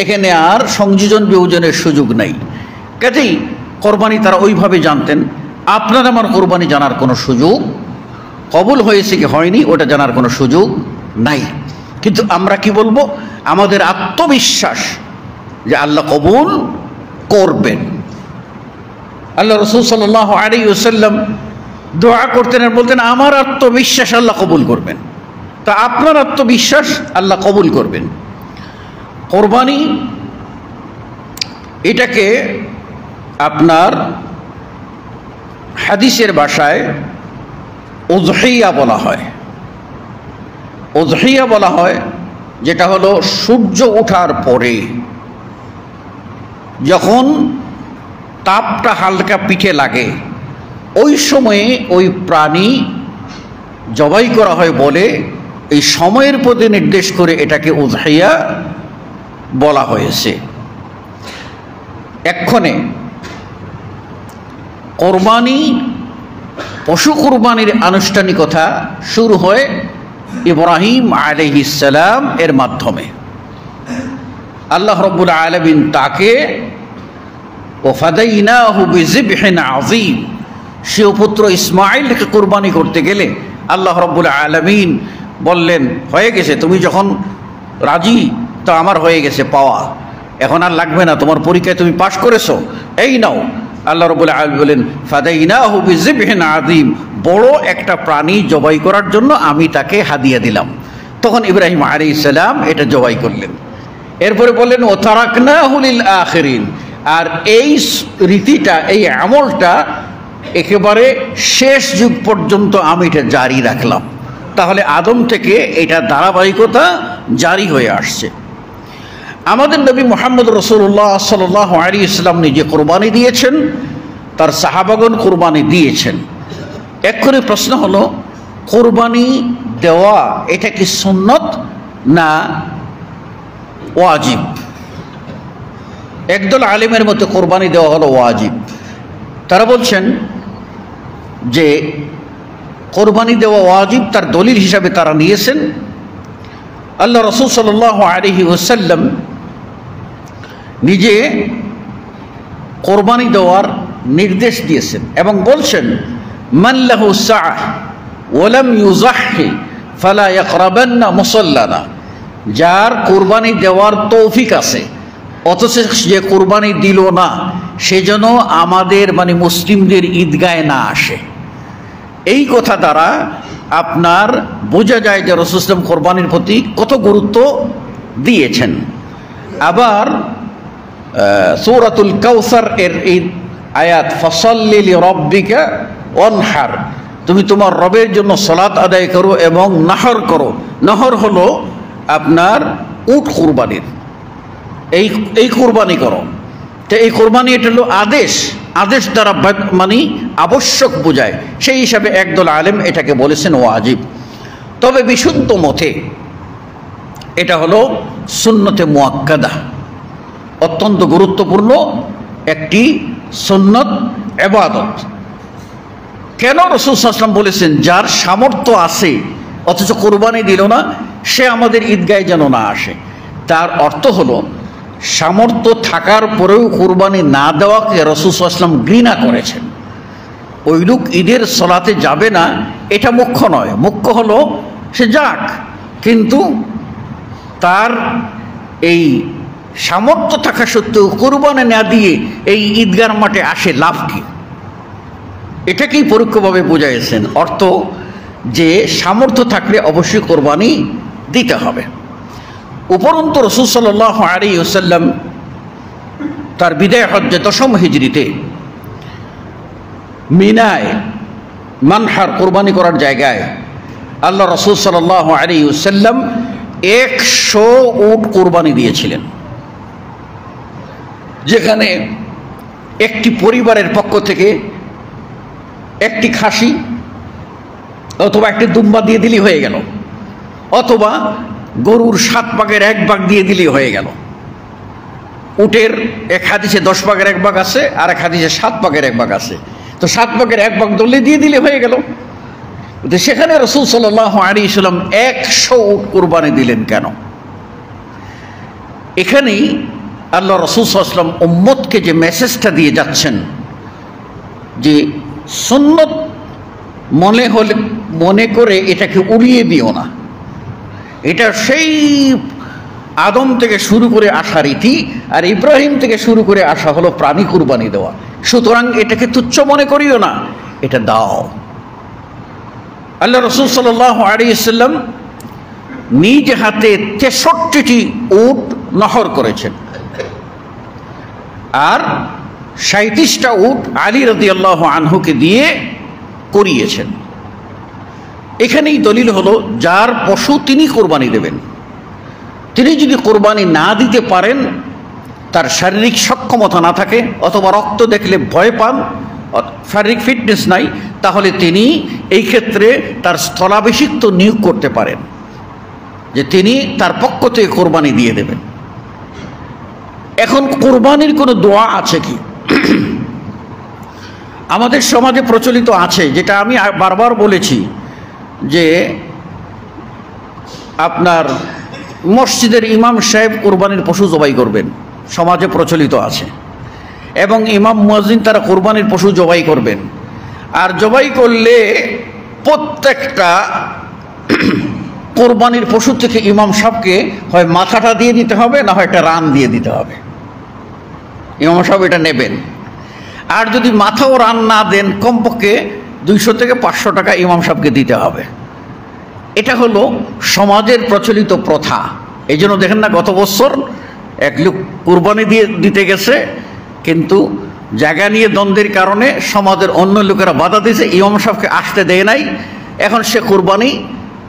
এখানে আর সংযোজন বিয়োজনের সুযোগ নাই। কাজেই কোরবানি তারা ওইভাবে জানতেন। আপনার আমার কোরবানি জানার কোনো সুযোগ, কবুল হয়েছে কি হয়নি ওটা জানার কোনো সুযোগ নাই। কিন্তু আমরা কি বলবো? আমাদের আত্মবিশ্বাস যে আল্লাহ কবুল করবেন। আল্লাহ রাসূল সাল্লাল্লাহু আলাইহি ওয়াসাল্লাম দোয়া করতেন আর বলতেন আমার আত্মবিশ্বাস আল্লাহ কবুল করবেন। তা আপনার আত্মবিশ্বাস আল্লাহ কবুল করবেন। কোরবানি এটাকে আপনার হাদিসের ভাষায় উযহিয়া বলা হয়। উযহিয়া বলা হয় যেটা হলো সূর্য ওঠার পরে যখন তাপটা হালকা পিঠে লাগে ওই সময়ে ওই প্রাণী জবাই করা হয় বলে এই সময়ের প্রতি নির্দেশ করে এটাকে উযহিয়া বলা হয়েছে। এক্ষণে কোরবানি, পশু কোরবানির আনুষ্ঠানিকতা শুরু হয় ইব্রাহিম আলাইহিস সালাম এর মাধ্যমে। আল্লাহ রাব্বুল আলামিন তাকে ওয়াফাদাইনাহু বিযিবহিন আযীম, সে পুত্র ইসমাঈলকে কোরবানি করতে গেলে আল্লাহ রাব্বুল আলামিন বললেন হয়ে গেছে, তুমি যখন রাজি তো আমার হয়ে গেছে পাওয়া, এখন আর লাগবে না, তোমার পরীক্ষায় তুমি পাশ করেছো, এই নাও। আল্লাহ রাব্বুল আলামিন বলেন ফাদাইনাহু বিযিবহিন আযীম, বড় একটা প্রাণী জবাই করার জন্য আমি তাকে হাদিয়া দিলাম। তখন ইব্রাহিম আলাইহিস সালাম এটা জবাই করলেন। এরপরে বললেন ও তারাকনাহু লিল আখিরিন, আর এই রীতিটা, এই আমলটা একেবারে শেষ যুগ পর্যন্ত আমি এটা জারি রাখলাম। তাহলে আদম থেকে এটা ধারাবাহিকতা জারি হয়ে আসছে। আমাদের নবী মুহাম্মদ রাসূলুল্লাহ সাল্লাল্লাহু আলাইহি ওয়াসাল্লাম নিজে কোরবানি দিয়েছেন, তার সাহাবাগণ কোরবানি দিয়েছেন। এক্ষুনি প্রশ্ন হলো কোরবানি দেওয়া এটা কি সুন্নত না ওয়াজিব? একদল আলেমের মতে কোরবানি দেওয়া হলো ওয়াজিব। তারা বলছেন যে কোরবানি দেওয়া ওয়াজিব, তার দলিল হিসাবে তারা নিয়েছেন আল্লাহ রাসূল সাল্লাল্লাহু আলাইহি ওয়াসাল্লাম নিজে কোরবানি দেওয়ার নির্দেশ দিয়েছেন এবং বলছেন মান লাহু সাআহ ওয়া লাম ইউযাহি ফালা ইয়াকরাবান্না মুসাল্লানা, যার কোরবানি দেওয়ার তৌফিক আছে অথচ যে কোরবানি দিল না সে যেন আমাদের মুসলিমদের ঈদগাহে না আসে। এই কথা দ্বারা আপনার বোঝা যায় যে রাসূল সাল্লাল্লাহু আলাইহি ওয়াসাল্লাম কোরবানির প্রতি কত গুরুত্ব দিয়েছেন। আবার সূরাতুল কাউসার এর এই আয়াত ফাসাল্লি লিরাব্বিকা ওয়ানহার, তুমি তোমার রবের জন্য সালাত আদায় করো এবং নাহর করো। নাহর হলো আপনার উট কুরবানির, এই কুরবানি করো। তো এই কোরবানি এটা হলো আদেশ দ্বারা আবশ্যক বোঝায়, সেই হিসাবে একদল আলেম এটাকে বলেছেন ওয়াজিব। তবে বিশুদ্ধ মতে এটা হলো সুন্নতে মুআক্কাদা, অত্যন্ত গুরুত্বপূর্ণ একটি সুন্নত ইবাদত। কেন রাসূল সাল্লাল্লাহু আলাইহি ওয়াসাল্লাম বলেছেন যার সামর্থ্য আছে অথচ কোরবানি দিল না সে আমাদের ঈদগাহে যেন না আসে? তার অর্থ হলো সামর্থ্য থাকার পরেও কোরবানি না দেওয়াকে রাসূল সাল্লাল্লাহু আলাইহি ওয়াসাল্লাম ঘৃণা করেছেন। ওই লোক ঈদের সালাতে যাবে না এটা মুখ্য নয়, মুখ্য হলো সে যাক, কিন্তু তার এই সামর্থ্য থাকা সত্ত্বেও কোরবানি না দিয়ে এই ঈদগার মাঠে আসে লাভ কি? এটাকেই পরোক্ষভাবে বোঝাইছেন। অর্থ যে সামর্থ্য থাকলে অবশ্যই কোরবানি দিতে হবে। উপরন্তু রাসূল সাল্লাল্লাহু আলাইহি ওয়াসাল্লাম তার বিদায় হজ্জে 10ম হিজরিতে মিনায় মানহার কোরবানি করার জায়গায় আল্লাহ রাসূল সাল্লাল্লাহু আলাইহি ওয়াসাল্লাম 100 উট কোরবানি দিয়েছিলেন, যেখানে একটি পরিবারের পক্ষ থেকে একটি খাসি অথবা একটি দুম্বা দিয়ে দিলেই হয়ে গেল, অথবা গরুর 7 ভাগের 1 ভাগ দিয়ে দিলেই হয়ে গেল। উটের এক হাদিসে 10 ভাগের 1 ভাগ আছে, আর এক হাদিসে 7 ভাগের 1 ভাগ আছে। তো 7 ভাগের 1 ভাগ দলে দিয়ে দিলে হয়ে গেল। সেখানে রাসূল সাল্লাল্লাহু আলাইহি ওয়াসাল্লাম 100 উট কুরবানি দিলেন কেন? এখানেই আল্লাহ রাসূল সাল্লাল্লাহু আলাইহি ওয়াসাল্লাম উম্মতকে যে মেসেজটা দিয়ে যাচ্ছেন যে সুন্নত মনে করে এটাকে উড়িয়ে দিও না। এটা সেই আদম থেকে শুরু করে আসা রীতি, আর ইব্রাহিম থেকে শুরু করে আসা হলো প্রাণী কুরবানি দেওয়া। সুতরাং এটাকে তুচ্ছ মনে করিও না, এটা দাও। আল্লাহ রাসূল সাল্লাল্লাহু আলাইহি ওয়াসাল্লাম নিজ হাতে 63টি উট নহর করেছেন, আর 37টা উট আলী রাদিয়াল্লাহু আনহুকে দিয়ে করিয়েছেন। এখানেই দলিল হলো যার পশু তিনি কোরবানি দেবেন। তিনি যদি কোরবানি না দিতে পারেন, তার শারীরিক সক্ষমতা না থাকে, অথবা রক্ত দেখলে ভয় পান, শারীরিক ফিটনেস নাই, তাহলে তিনি এই ক্ষেত্রে তার স্থলাভিষিক্ত নিয়োগ করতে পারেন যে তিনি তার পক্ষ থেকে কোরবানি দিয়ে দেবেন। এখন কোরবানির কোনো দোয়া আছে কি? আমাদের সমাজে প্রচলিত আছে, যেটা আমি বারবার বলেছি, যে আপনার মসজিদের ইমাম সাহেব কোরবানির পশু জবাই করবেন, সমাজে প্রচলিত আছে। এবং ইমাম মুয়াজ্জিন তারা কোরবানির পশু জবাই করবেন। আর জবাই করলে প্রত্যেকটা কোরবানির পশু থেকে ইমাম সাহেবকে হয় মাথাটা দিয়ে দিতে হবে, না হয় একটা রান দিয়ে দিতে হবে। ইমাম সাহেব এটা নেবেন। আর যদি মাথা ও রান না দেন, কমপক্ষে 200 থেকে 500 টাকা ইমাম সাহেবকে দিতে হবে। এটা হলো সমাজের প্রচলিত প্রথা। এই জন্য দেখেন না, গত বছর এক লোক কোরবানি দিতে গেছে, কিন্তু জায়গা নিয়ে দ্বন্দ্বের কারণে সমাজের অন্য লোকেরা বাধা দিয়েছে, ইমাম সাহেবকে আসতে দেয় নাই। এখন সে কোরবানি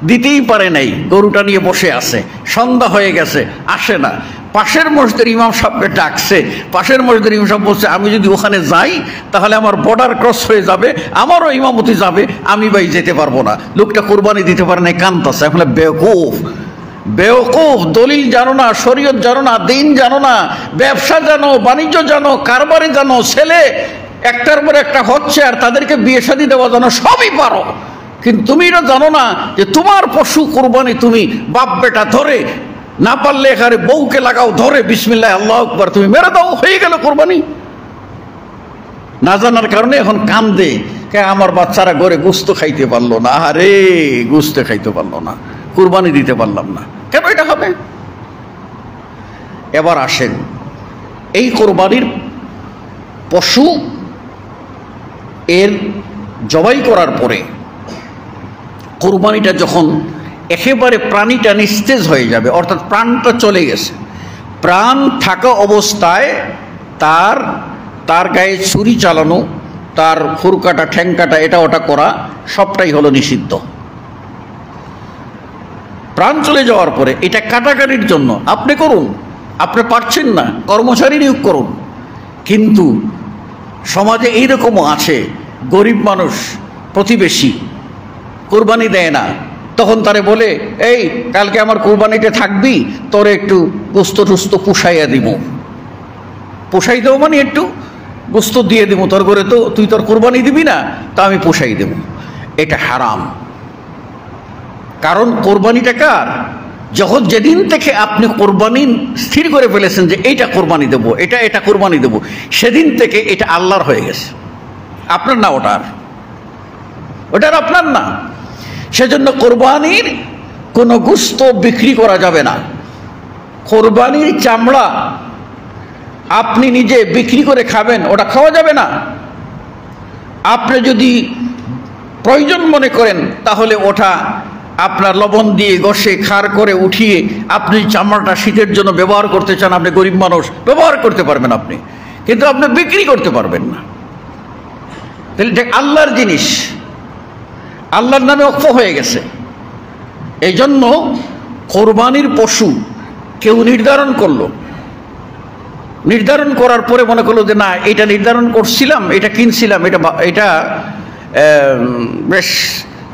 দিতেই পারে নাই, গরুটা নিয়ে বসে আছে, সন্ধ্যা হয়ে গেছে, আসে না। পাশের মসজিদের ইমাম সাহেবকে ডাকছে, পাশের মসজিদের ইমাম সাহেব বলছে, আমি যদি ওখানে যাই তাহলে আমার বর্ডার ক্রস হয়ে যাবে, আমারও ইমামতি যাবে, আমি ভাই যেতে পারবো না। লোকটা কোরবানি দিতে পারে না, কান্তাছে। এখন বেওকুফ, বেওকুফ, দলিল জানো না, শরীয়ত জানো না, দিন জানো না, ব্যবসা জানো, বাণিজ্য জানো, কারবারে জানো, ছেলে একটার পর একটা হচ্ছে, আর তাদেরকে বিয়ে শাদী দেওয়া জানো, সবই পারো, কিন্তু তুমি এটা জানো না যে তোমার পশু কোরবানি তুমি বাপ বেটা ধরে, না পারলে এখানে বউকে লাগাও ধরে, বিসমিল্লাহ আল্লাহু আকবার, তুমি মেরে দাও, হয়ে গেল কোরবানি। না জানার কারণে এখন কান্দে, আমার বাচ্চারা ঘরে গোস্ত খাইতে পারলো না, আরে গোস্ত খাইতে পারলো না, কোরবানি দিতে পারলাম না, কেন এটা হবে? এবার আসেন, এই কোরবানির পশু এর জবাই করার পরে কোরবানিটা যখন একেবারে প্রাণীটা নিস্তেজ হয়ে যাবে, অর্থাৎ প্রাণটা চলে গেছে, প্রাণ থাকা অবস্থায় তার গায়ে ছুরি চালানো, তার ফুরকাটা, ঠ্যাংকাটা, এটা ওটা করা সবটাই হলো নিষিদ্ধ। প্রাণ চলে যাওয়ার পরে এটা কাটাকাটির জন্য আপনি করুন, আপনি পারছেন না কর্মচারী নিয়োগ করুন। কিন্তু সমাজে এইরকমও আছে, গরিব মানুষ, প্রতিবেশী কোরবানি দেয় না, তখন তারে বলে, এই কালকে আমার কোরবানিতে থাকবি, তোরে একটু গোস্ত টুস্ত পুষাইয়া দিব। পোষাই দেবো মানে একটু গোস্ত দিয়ে দিব, তোর করে তো তুই তোর কোরবানি দিবি না, তা আমি পোষাই দেব। এটা হারাম। কারণ কোরবানিটা কার? যখন যেদিন থেকে আপনি কোরবানি স্থির করে ফেলেছেন যে এইটা কোরবানি দেবো, এটা কোরবানি দেবো, সেদিন থেকে এটা আল্লাহর হয়ে গেছে, আপনার না, ওটার আপনার না। সেজন্য কোরবানির কোনো গোস্ত বিক্রি করা যাবে না। কোরবানির চামড়া আপনি নিজে বিক্রি করে খাবেন, ওটা খাওয়া যাবে না। আপনি যদি প্রয়োজন মনে করেন তাহলে ওটা আপনার লবণ দিয়ে ঘষে খার করে উঠিয়ে আপনি চামড়াটা শীতের জন্য ব্যবহার করতে চান, আপনি গরিব মানুষ, ব্যবহার করতে পারবেন আপনি, কিন্তু আপনি বিক্রি করতে পারবেন না। তাহলে এটা আল্লাহর জিনিস, আল্লাহর নামে ওয়াকফ হয়ে গেছে। এই জন্য কোরবানির পশু কেউ নির্ধারণ করলো, নির্ধারণ করার পরে মনে করলো যে না, এটা নির্ধারণ করছিলাম, এটা কিনছিলাম, এটা বেশ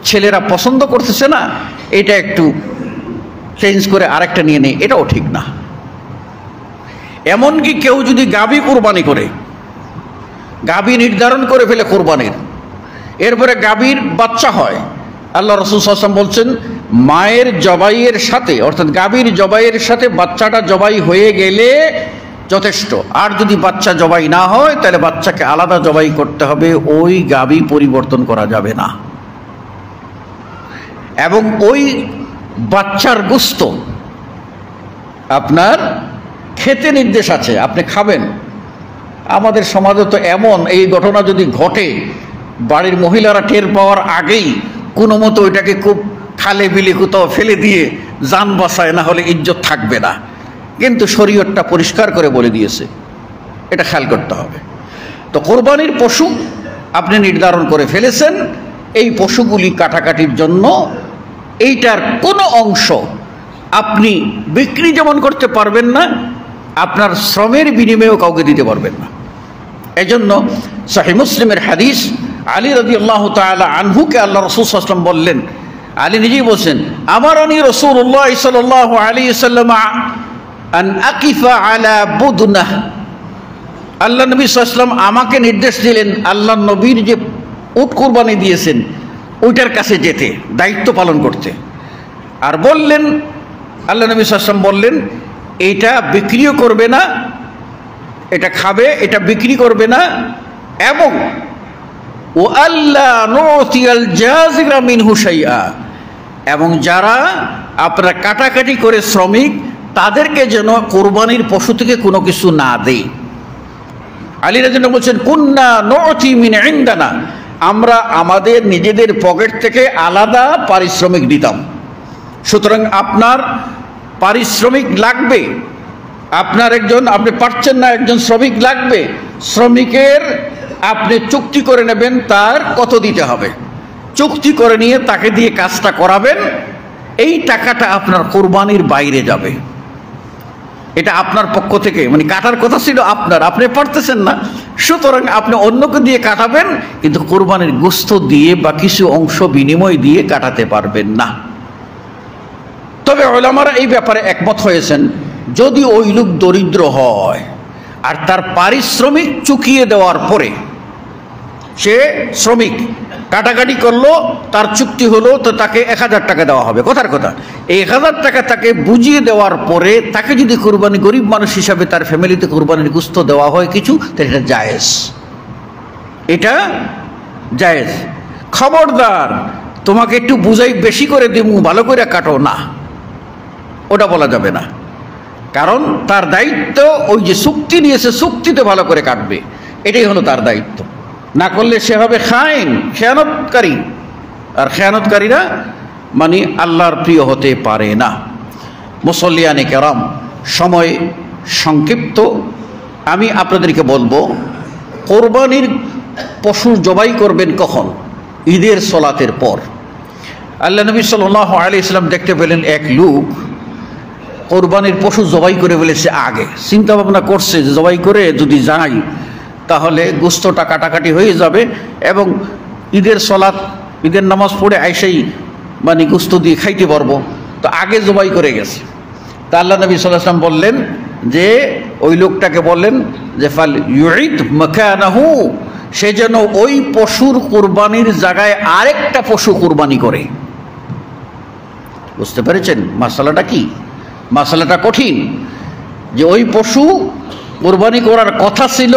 ছেলেরা পছন্দ করতেছে না, এটা একটু চেঞ্জ করে আরেকটা নিয়ে নেই, এটাও ঠিক না। এমনকি কেউ যদি গাভী কোরবানি করে, গাভী নির্ধারণ করে ফেলে কোরবানির, এরপরে গাভীর বাচ্চা হয়, আল্লাহ রাসূল সাল্লাল্লাহু আলাইহি ওয়াসাল্লাম বলছেন মায়ের জবাইয়ের সাথে, অর্থাৎ গাভীর জবাইয়ের সাথে বাচ্চাটা জবাই হয়ে গেলে যথেষ্ট। আর যদি বাচ্চা জবাই না হয় তাহলে বাচ্চাকে আলাদা জবাই করতে হবে, ওই গাভী পরিবর্তন করা যাবে না। এবং ওই বাচ্চার গোশত আপনার খেতে নির্দেশ আছে, আপনি খাবেন। আমাদের সমাজে তো এমন, এই ঘটনা যদি ঘটে বাড়ির মহিলারা টের পাওয়ার আগেই কোনো মতো ওইটাকে খুব খালে বিলে কোথাও ফেলে দিয়ে জান বাঁচায়, না হলে ইজ্জত থাকবে না। কিন্তু শরীয়তটা পরিষ্কার করে বলে দিয়েছে, এটা খেয়াল করতে হবে। তো কোরবানির পশু আপনি নির্ধারণ করে ফেলেছেন, এই পশুগুলি কাটাকাটির জন্য এইটার কোনো অংশ আপনি বিক্রি যেমন করতে পারবেন না, আপনার শ্রমের বিনিময়েও কাউকে দিতে পারবেন না। এজন্য সহিহ মুসলিমের হাদিস, আলী রাদিয়াল্লাহু তাআলা আনহুকে আল্লাহ রাসূল সাল্লাল্লাহু আলাইহি ওয়াসাল্লাম বললেন, আলী নিজেই বলছেন, আমারানি রাসূলুল্লাহ সাল্লাল্লাহু আলাইহি ওয়াসাল্লাম আন আকিফা আলা বুদনাহ, আল্লাহ নবী সাল্লাল্লাহু আলাইহি ওয়াসাল্লাম আমাকে নির্দেশ দিলেন আল্লাহ নবীর যে উট কুরবানি দিয়েছেন ওইটার কাছে যেতে, দায়িত্ব পালন করতে। আর বললেন, আল্লাহ নবী সাল্লাল্লাহু আলাইহি ওয়াসাল্লাম বললেন এটা বিক্রিও করবে না, এটা খাবে, এটা বিক্রি করবে না, এবং ও আল্লাহ নুতিয়াল জাযিরা মিনহু শাইআ, এবং যারা আপনারা কাটাকাটি করে শ্রমিক তাদেরকে যেন কোরবানির পশু থেকে কোনো কিছু না দেয়। আলী রাদিয়াল্লাহু বলছেন কুন্না নুতি মিন ইনদানা, আমরা আমাদের নিজেদের পকেট থেকে আলাদা পারিশ্রমিক দিতাম। সুতরাং আপনার পারিশ্রমিক লাগবে, আপনার আপনি পারছেন না, একজন শ্রমিক লাগবে, শ্রমিকের আপনি চুক্তি করে নেবেন তার কত দিতে হবে, চুক্তি করে নিয়ে তাকে দিয়ে কাজটা করাবেন, এই টাকাটা আপনার কোরবানির বাইরে যাবে। এটা আপনার পক্ষ থেকে, মানে কাটার কথা ছিল আপনার, আপনি পারতেছেন না, সুতরাং আপনি অন্যকে দিয়ে কাটাবেন, কিন্তু কোরবানির গোশত দিয়ে বা কিছু অংশ বিনিময় দিয়ে কাটাতে পারবেন না। তবে উলামারা এই ব্যাপারে একমত হয়েছেন, যদি ওই লোক দরিদ্র হয় আর তার পারিশ্রমিক চুকিয়ে দেওয়ার পরে, সে শ্রমিক কাটাকাটি করলো, তার চুক্তি হলো, তো তাকে 1000 টাকা দেওয়া হবে, কথার কথা। এই 1000 টাকা তাকে বুঝিয়ে দেওয়ার পরে তাকে যদি কোরবানি, গরিব মানুষ হিসাবে তার ফ্যামিলিতে কোরবানির গোশত দেওয়া হয় কিছু, তাহলে এটা জায়েজ, এটা জায়েজ। খবরদার তোমাকে একটু বুঝাই বেশি করে দিমু, ভালো করে কাটো না, ওটা বলা যাবে না। কারণ তার দায়িত্ব ওই যে চুক্তি নিয়েছে, চুক্তিতে ভালো করে কাটবে, এটাই হলো তার দায়িত্ব। না করলে সে হবে খাইন, খেয়ানতকারী, আর খেয়ানতকারীরা মানে আল্লাহর প্রিয় হতে পারে না। মুসল্লিয়ানে কেরাম, সময় সংক্ষিপ্ত, আমি আপনাদেরকে বলবো কোরবানির পশু জবাই করবেন কখন? ঈদের সলাতের পর। আল্লাহ নবী সাল্লাল্লাহু আলাইহি ওয়াসাল্লাম দেখতে পেলেন এক লোক কোরবানির পশু জবাই করে ফেলেছে আগে, চিন্তা ভাবনা করছে যে জবাই করে যদি যাই তাহলে গোশতটা কাটাকাটি হয়ে যাবে এবং ঈদের সলাত, ঈদের নামাজ পড়ে আইসেই মানে গোশত দিয়ে খাইতে পারবো, তো আগে জবাই করে গেছে। তা আল্লাহ নবী সাল্লাল্লাহু আলাইহি ওয়াসাল্লাম বললেন যে ওই লোকটাকে বললেন যে ফাল ইউঈদ মাকানাহু, সে যেন ওই পশুর কুরবানির জায়গায় আরেকটা পশু কুরবানি করে। বুঝতে পেরেছেন মাসালাটা কি? মাসালাটা কঠিন, যে ওই পশু কুরবানি করার কথা ছিল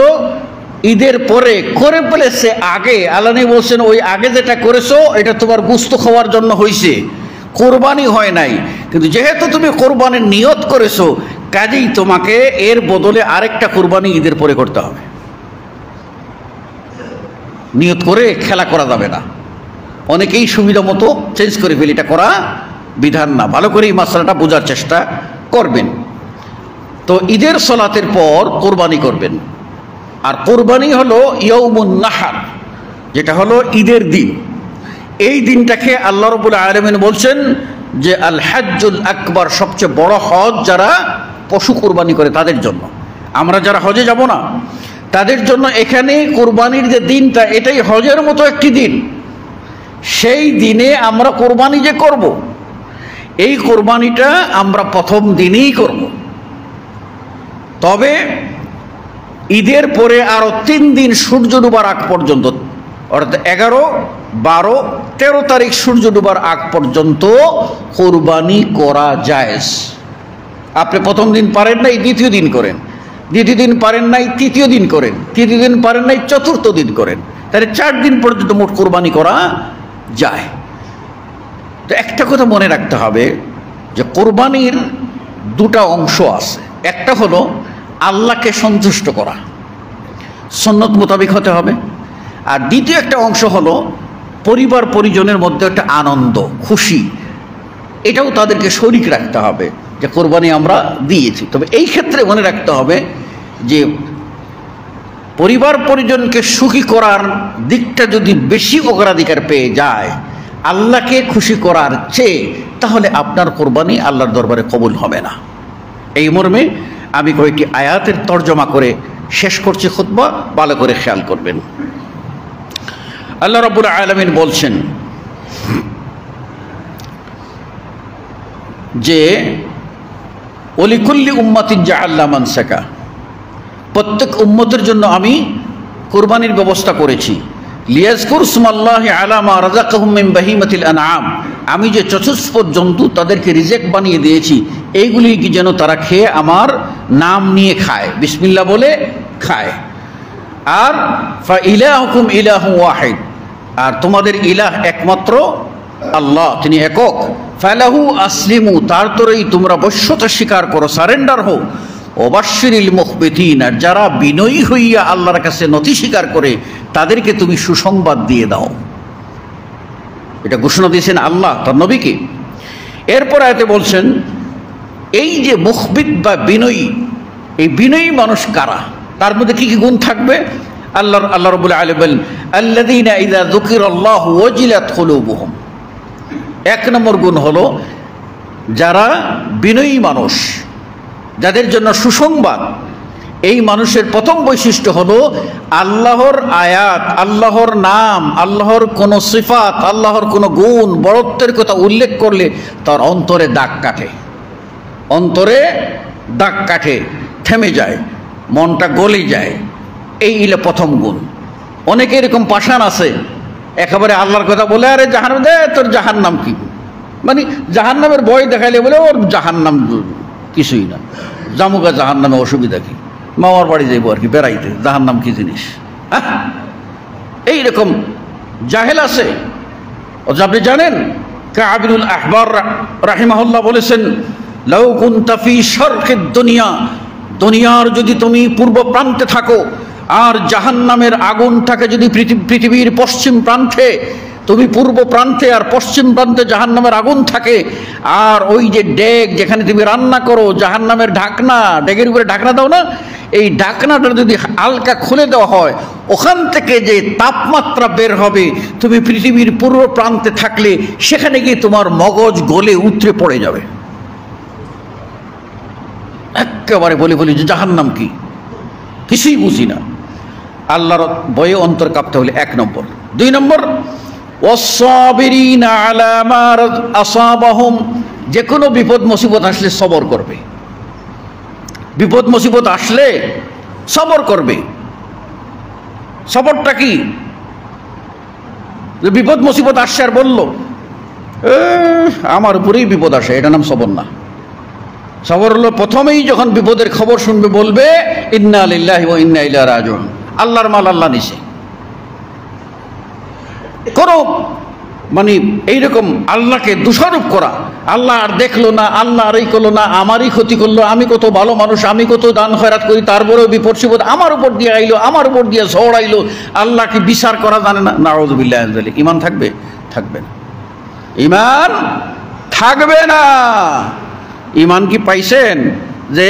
ঈদের পরে, করে ফেলেছে আগে। আল্লাহ নবী বলছেন ওই আগে যেটা করেছো এটা তোমার গোশত খাওয়ার জন্য হয়েছে, কোরবানি হয় নাই, কিন্তু যেহেতু তুমি কোরবানির নিয়ত করেছো কাজেই তোমাকে এর বদলে আরেকটা কোরবানি ঈদের পরে করতে হবে। নিয়ত করে খেলা করা যাবে না, অনেকেই সুবিধা মতো চেঞ্জ করে ফেলে, এটা করা বিধান না। ভালো করে এই মাসলাটা বোঝার চেষ্টা করবেন। তো ঈদের সলাতের পর কোরবানি করবেন, আর কোরবানি হলো ইয়াউমুন নাহার, যেটা হলো ঈদের দিন। এই দিনটাকে আল্লাহ রাব্বুল আলামিন বলছেন যে আল হজ্জুল আকবার, সবচেয়ে বড় হজ যারা পশু কোরবানি করে তাদের জন্য। আমরা যারা হজে যাব না তাদের জন্য এখানে কোরবানির যে দিনটা, এটাই হজের মতো একটি দিন। সেই দিনে আমরা কোরবানি যে করব, এই কোরবানিটা আমরা প্রথম দিনেই করব। তবে ঈদের পরে আরো 3 দিন সূর্য ডুবার আগ পর্যন্ত, অর্থাৎ 11, 12, 13 তারিখ সূর্য ডুবার আগ পর্যন্ত কোরবানি করা জায়েজ। আপনি প্রথম দিন পারেন নাই, দ্বিতীয় দিন করেন, দ্বিতীয় দিন পারেন নাই, তৃতীয় দিন করেন, তৃতীয় দিন পারেন নাই, চতুর্থ দিন করেন। তাহলে 4 দিন পর্যন্ত মোট কোরবানি করা যায়। তো একটা কথা মনে রাখতে হবে যে কোরবানির 2টা অংশ আছে। একটা হলো আল্লাহকে সন্তুষ্ট করা, সুন্নত মোতাবেক হতে হবে। আর দ্বিতীয় একটা অংশ হলো পরিবার পরিজনের মধ্যে একটা আনন্দ, খুশি, এটাও তাদেরকে শরীক রাখতে হবে যে কোরবানি আমরা দিয়েছি। তবে এই ক্ষেত্রে মনে রাখতে হবে যে পরিবার পরিজনকে সুখী করার দিকটা যদি বেশি অগ্রাধিকার পেয়ে যায় আল্লাহকে খুশি করার চেয়ে, তাহলে আপনার কোরবানি আল্লাহর দরবারে কবুল হবে না। এই মর্মে আমি কয়েকটি আয়াতের তর্জমা করে শেষ করছি খুতবা, ভালো করে খেয়াল করবেন। আল্লাহ রাব্বুল আলামিন বলছেন যে ওলিকুল্লি উম্মাতিন জাআলনা মানসাকা, প্রত্যেক উম্মতের জন্য আমি কোরবানির ব্যবস্থা করেছি। লিয়াজকুর ইসমাল্লাহি আলা মা রাযাকাহুম মিন বাহিমাতিল আনআম, আমি যে চতুষ্পদ জন্তু তাদেরকে রিজেক বানিয়ে দিয়েছি, এইগুলি কি যেন তারা খেয়ে আমার নাম নিয়ে খায়, বিসমিল্লাহ বলে খায়। আর ফা ইলাহুকুম ইলাহুন ওয়াহিদ, আর তোমাদের ইলাহ একমাত্র আল্লাহ, তিনি একক। ফালাহু আসলিমু, তার তোরেই তোমরা বশ্যতা স্বীকার করো, সারেন্ডার হও। ওবাশশিরিল মুখবিতিন, আর যারা বিনয়ী হইয়া আল্লাহর কাছে নতি স্বীকার করে তাদেরকে তুমি সুসংবাদ দিয়ে দাও। এটা ঘোষণা দিয়েছেন আল্লাহ তার নবীকে। এরপর আয়াতে বলছেন এই যে মুখবিত বা বিনয়ী, এই বিনয়ী মানুষ কারা, তার মধ্যে কি কি গুণ থাকবে? আল্লাহ রাব্বুল আলামিন বলেন আল্লাযীনা ইযা যুকিরাল্লাহু ওয়াজিলাত কুলুবুহুম। 1 নম্বর গুণ হলো যারা বিনয়ী মানুষ, যাদের জন্য সুসংবাদ। এই মানুষের প্রথম বৈশিষ্ট্য হলো আল্লাহর আয়াত, আল্লাহর নাম, আল্লাহর কোনো সিফাত, আল্লাহর কোনো গুণ, বড়ত্বের কথা উল্লেখ করলে তার অন্তরে দাগ কাটে, অন্তরে দাগ কাটে, থেমে যায়, মনটা গলে যায়। এই ইলে প্রথম গুণ। অনেকে এরকম পাষাণ আছে, একেবারে আল্লাহর কথা বলে আরে জাহান্নাম দে, তোর জাহান্নাম কি, মানে জাহান্নামের ভয় দেখাইলে বলে ওর জাহান্নাম কিছুই না, জামুকা জাহান্নামে অসুবিধা কি, মামার বাড়ি যাইবো আর কি বেড়াইতে, জাহান্নাম কি জিনিস। এইরকম জাহেল আছে। আপনি জানেন কাব ইবনুল আহবার রাহিমাহুল্লাহ বলেছেন লাউ কুনতা ফি শারকিদ দুনিয়া, দুনিয়ার যদি তুমি পূর্ব প্রান্তে থাকো আর জাহান্নামের আগুনটাকে যদি পৃথিবীর পশ্চিম প্রান্তে, তুমি পূর্ব প্রান্তে আর পশ্চিম প্রান্তে জাহান্নামের আগুন থাকে, আর ওই যে ডেক যেখানে তুমি রান্না করো, জাহান্নামের ঢাকনা, ডেকের উপরে ঢাকনা দাও না, এই ঢাকনাটা যদি হালকা খুলে দেওয়া হয়, ওখান থেকে যে তাপমাত্রা বের হবে, তুমি পৃথিবীর পূর্ব প্রান্তে থাকলে সেখানে গিয়ে তোমার মগজ গলে উতরে পড়ে যাবে। একেবারে বলি যে জাহান্নাম কি, কিছুই বুঝি না। আল্লাহর ভয়ে অন্তর কাঁপতে হলে 1 নম্বর। 2 নম্বর ওয়াসসাবিরিনা আলা মা আসাবাহুম, যে কোনো বিপদ মুসিবত আসলে সবর করবে, বিপদ মুসিবত আসলে সবর করবে। সবরটা কি? বিপদ মুসিবত আসছে আর বলল আমার উপরেই বিপদ আসে, এটা নাম সবর না। সবর হলো প্রথমেই যখন বিপদের খবর শুনবে বলবে ইন্না লিল্লাহি ওয়া ইন্না ইলাইহি রাজিউন, আল্লাহর মাল আল্লাহ নিছে। করো মানে এইরকম আল্লাহকে দোষারোপ করা, আল্লাহ আর দেখলো না, আল্লাহ আর এই করলো না, আমারই ক্ষতি করলো, আমি কত ভালো মানুষ, আমি কত দান খয়রাত করি, তারপরেও বিপদ সিপদ আমার উপর দিয়ে আইলো, আমার উপর দিয়ে ঝড় আইলো, আল্লাহকে বিচার করা জানে না। নাউযুবিল্লাহি মিন যালিক। ঈমান থাকবে? থাকবে না। ঈমান থাকবে না। ঈমান কি পাইছেন যে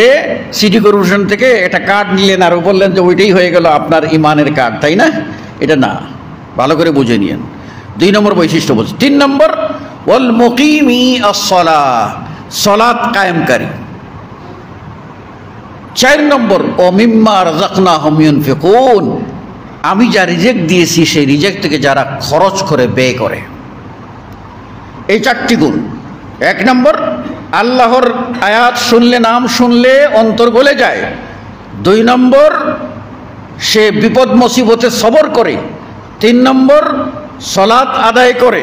সিটি কর্পোরেশন থেকে একটা কার্ড নিলেন আর বললেন যে ওইটাই হয়ে গেল আপনার ঈমানের কার্ড, তাই না? এটা না, ভালো করে বুঝে নিয়েন। 2 নম্বর বৈশিষ্ট্য বলছে। 3 নম্বর ওয়াল মুকিমি আস-সালাহ, সালাত কায়েমকারী। 4 নম্বর ও মিম্মা রাযাকনাহুম ইউনফিকুন, আমি যা রিজিক দিয়েছি সেই রিজিক থেকে যারা খরচ করে ব্যয় করে। এই 4টি গুণ। 1 নম্বর, আল্লাহর আয়াত শুনলে, নাম শুনলে অন্তর গলে যায়। 2 নম্বর, সে বিপদ মুসিবতে সবর করে। 3 নম্বর, সালাত আদায় করে।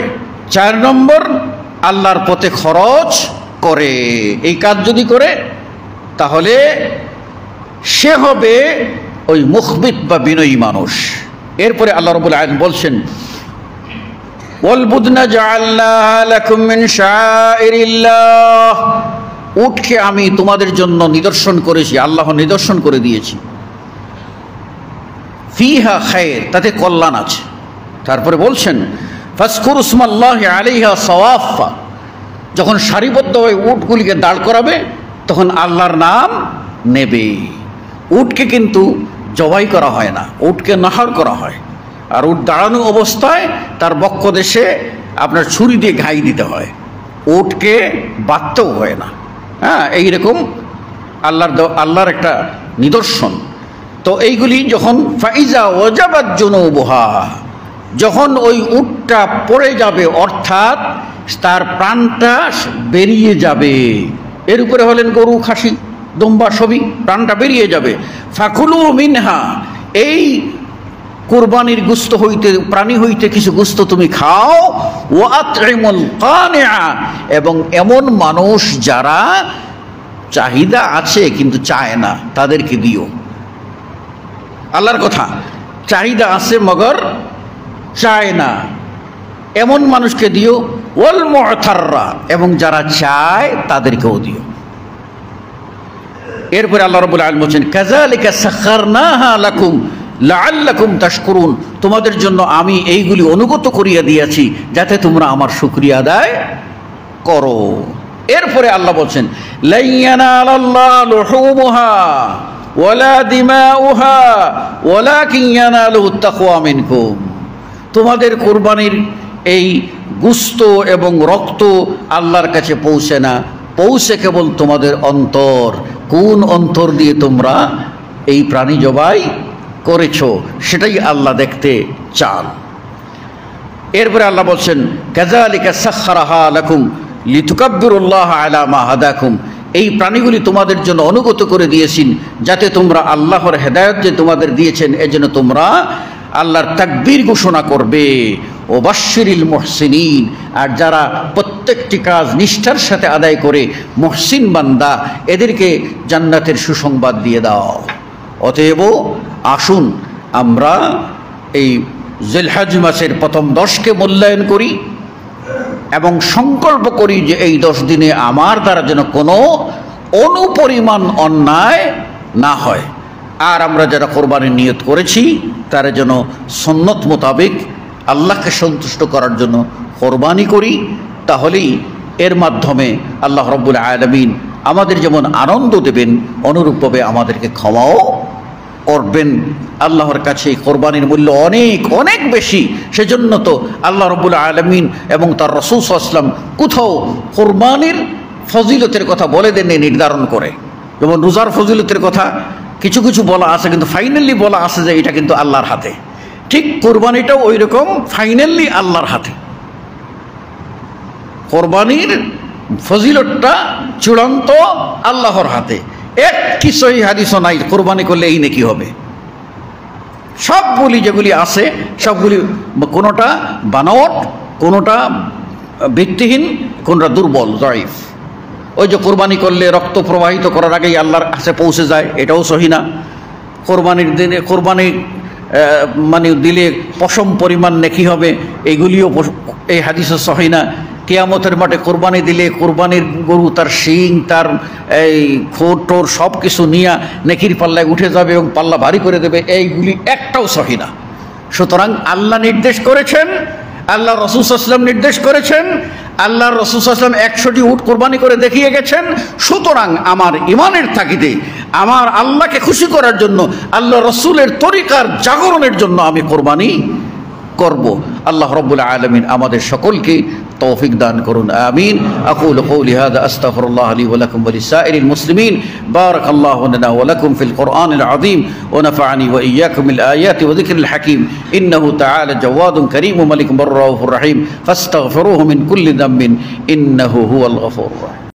4 নম্বর, আল্লাহর পথে খরচ করে। এই কাজ যদি করে তাহলে সে হবে ওই মুখবিত বা বিনয়ী মানুষ। এরপরে আল্লাহ রাব্বুল আলামিন বলছেন, ওয়াল বুদনা জাআলনাহা লাকুম মিন শাআইরিল্লাহ, উটকে আমি তোমাদের জন্য নিদর্শন করেছি, আল্লাহ নিদর্শন করে দিয়েছি। ফিহা খায়র, তাতে কল্যাণ আছে। তারপরে বলছেন ফাজকুরু ইসমাল্লাহি আলাইহা সাওয়াফা, যখন সারিবদ্ধ হয়ে উটগুলিকে দাঁড় করাবে তখন আল্লাহর নাম নেবে। উটকে কিন্তু জবাই করা হয় না, উটকে নাহার করা হয়। আর উট দাঁড়ানো অবস্থায় তার বক্ষ দেশে আপনার ছুরি দিয়ে ঘাই দিতে হয়, উটকে বাঁধতেও হয় না। হ্যাঁ, এইরকম আল্লাহর একটা নিদর্শন। তো এইগুলি যখন ফাইজা ওয়াজাবাত জুনুবুহা, যখন ওই উটটা পড়ে যাবে, অর্থাৎ তার প্রাণটা বেরিয়ে যাবে, এর উপরে হলেন গরু, খাসি, দুম্বা, সবই প্রাণটা বেরিয়ে যাবে। ফাকুলু মিনহা, এই কুরবানির গোশত হইতে, প্রাণী হইতে কিছু গোশত তুমি খাও। ওয়া আতইমুল কানিআ, এবং এমন মানুষ যারা চাহিদা আছে কিন্তু চায় না তাদেরকে দিও। আল্লাহর কথা, চাহিদা আছে মগর চায় না, এমন মানুষকে দিও। ওয়াল মু'তাররা, এবং যারা চায় তাদেরকেও দিও। এরপরে আল্লাহ রাব্বুল আলামিন বলেন কাযালিকা সাখারনাহা লাকুম লাআল্লাকুম তাশকুরুন, তোমাদের জন্য আমি এইগুলি অনুগত করিয়া দিয়েছি যাতে তোমরা আমার শুকরিয়া আদায় করো। এরপরে আল্লাহ বলছেন লা ইয়ানালাল্লাহু লুহুমুহা ওয়ালা দিমাউহা ওয়ালাকিন ইয়ানালুহুত তাকওয়া মিনকুম, তোমাদের কুরবানির এই গোশত এবং রক্ত আল্লাহর কাছে পৌঁছে না, পৌঁছে কেবল তোমাদের অন্তর। কোন অন্তর দিয়ে তোমরা এই প্রাণী জবাই করেছো সেটাই আল্লাহ দেখতে চান। এরপরে আল্লাহ বলছেন কাযালিকা সাখখারাহা লাকুম লিতুকাব্বিরুল্লাহ আলা মা হাদাকুম, এই প্রাণীগুলি তোমাদের জন্য অনুগত করে দিয়েছেন যাতে তোমরা আল্লাহর হেদায়েত যে তোমাদের দিয়েছেন এজন্য তোমরা আল্লাহর তাকবীর ঘোষণা করবে। ও বাশশিরিল মুহসিনিন, আর যারা প্রত্যেকটি কাজ নিষ্ঠার সাথে আদায় করে মুহসিন বান্দা, এদেরকে জান্নাতের সুসংবাদ দিয়ে দাও। অতএব আসুন আমরা এই জিলহজ মাসের প্রথম 10কে মূল্যায়ন করি এবং সংকল্প করি যে এই 10 দিনে আমার দ্বারা যেন কোনো অনুপরিমাণ অন্যায় না হয়। আর আমরা যারা কোরবানির নিয়ত করেছি তারা যেন সুন্নত মোতাবেক আল্লাহকে সন্তুষ্ট করার জন্য কোরবানি করি, তাহলেই এর মাধ্যমে আল্লাহ রাব্বুল আলামিন আমাদের যেমন আনন্দ দেবেন অনুরূপভাবে আমাদেরকে ক্ষমাও করবেন। আল্লাহর কাছে কোরবানির মূল্য অনেক অনেক বেশি, সেজন্য তো আল্লাহ রাব্বুল আলামিন এবং তার রাসূল সাল্লাল্লাহু আলাইহি ওয়াসাল্লাম কোথাও কোরবানির ফজিলতের কথা বলে দেন নির্ধারণ করে। যেমন রোজার ফজিলতের কথা কিছু কিছু বলা আছে, কিন্তু ফাইনালি বলা আছে যে এটা কিন্তু আল্লাহর হাতে। ঠিক কোরবানিটাও ওই রকম ফাইনালি আল্লাহর হাতে। কোরবানির ফজিলতটা চূড়ান্ত আল্লাহর হাতে। একটি সহিহ হাদিসও নাই কোরবানি করলে এই নেকি হবে। সবগুলি যেগুলি আছে সবগুলি কোনোটা বানাওয়াট, কোনোটা ভিত্তিহীন, কোনোটা দুর্বল, জয়ীফ। ওই যে কোরবানি করলে রক্ত প্রবাহিত করার আগেই আল্লাহর কাছে পৌঁছে যায়, এটাও সহি না। কোরবানির দিনে কোরবানি মানে দিলে পশম পরিমাণ নেকি হবে, এইগুলিও এই হাদিসে সহি না। কিয়ামতের মাঠে কোরবানি দিলে কোরবানির গরু তার শিং, তার এই খোর টোর সব কিছু নিয়ে নেকির পাল্লায় উঠে যাবে এবং পাল্লা ভারী করে দেবে, এইগুলি একটাও সহি না। সুতরাং আল্লাহ নির্দেশ করেছেন, আল্লাহ রাসূল সাল্লাল্লাহু আলাইহি ওয়াসাল্লাম নির্দেশ করেছেন, আল্লাহ রাসূল সাল্লাল্লাহু আলাইহি ওয়াসাল্লাম 100টি উট কোরবানি করে দেখিয়ে গেছেন। সুতরাং আমার ইমানের তাগিদে, আমার আল্লাহকে খুশি করার জন্য, আল্লাহ রাসূলের তরিকার জাগরণের জন্য আমি কোরবানি করব। আল্লাহ রাব্বুল আলামিন আমাদের সকলকে তৌফিক দান করুন, আমিন। আকুলু কওলি হাযা আস্তাগফিরুল্লাহ লি ওয়া লাকুম ওয়া লিসাইরিল মুসলিমিন। বারাকাল্লাহু লানা ওয়া লাকুম ফিল কুরআনিল আযীম ওয়া নাফা'নি ওয়া ইয়্যাকুম বিল আয়াতি ওয়া যিকরিল হাকীম। ইন্নাহু তাআলা জাওয়াদুন কারীমুন মালিকুন রাউফুর রহিম ফাস্তাগফিরুহু মিন কুল্লি যামবিন ইন্নাহু হুয়াল গফুরুর রহিম।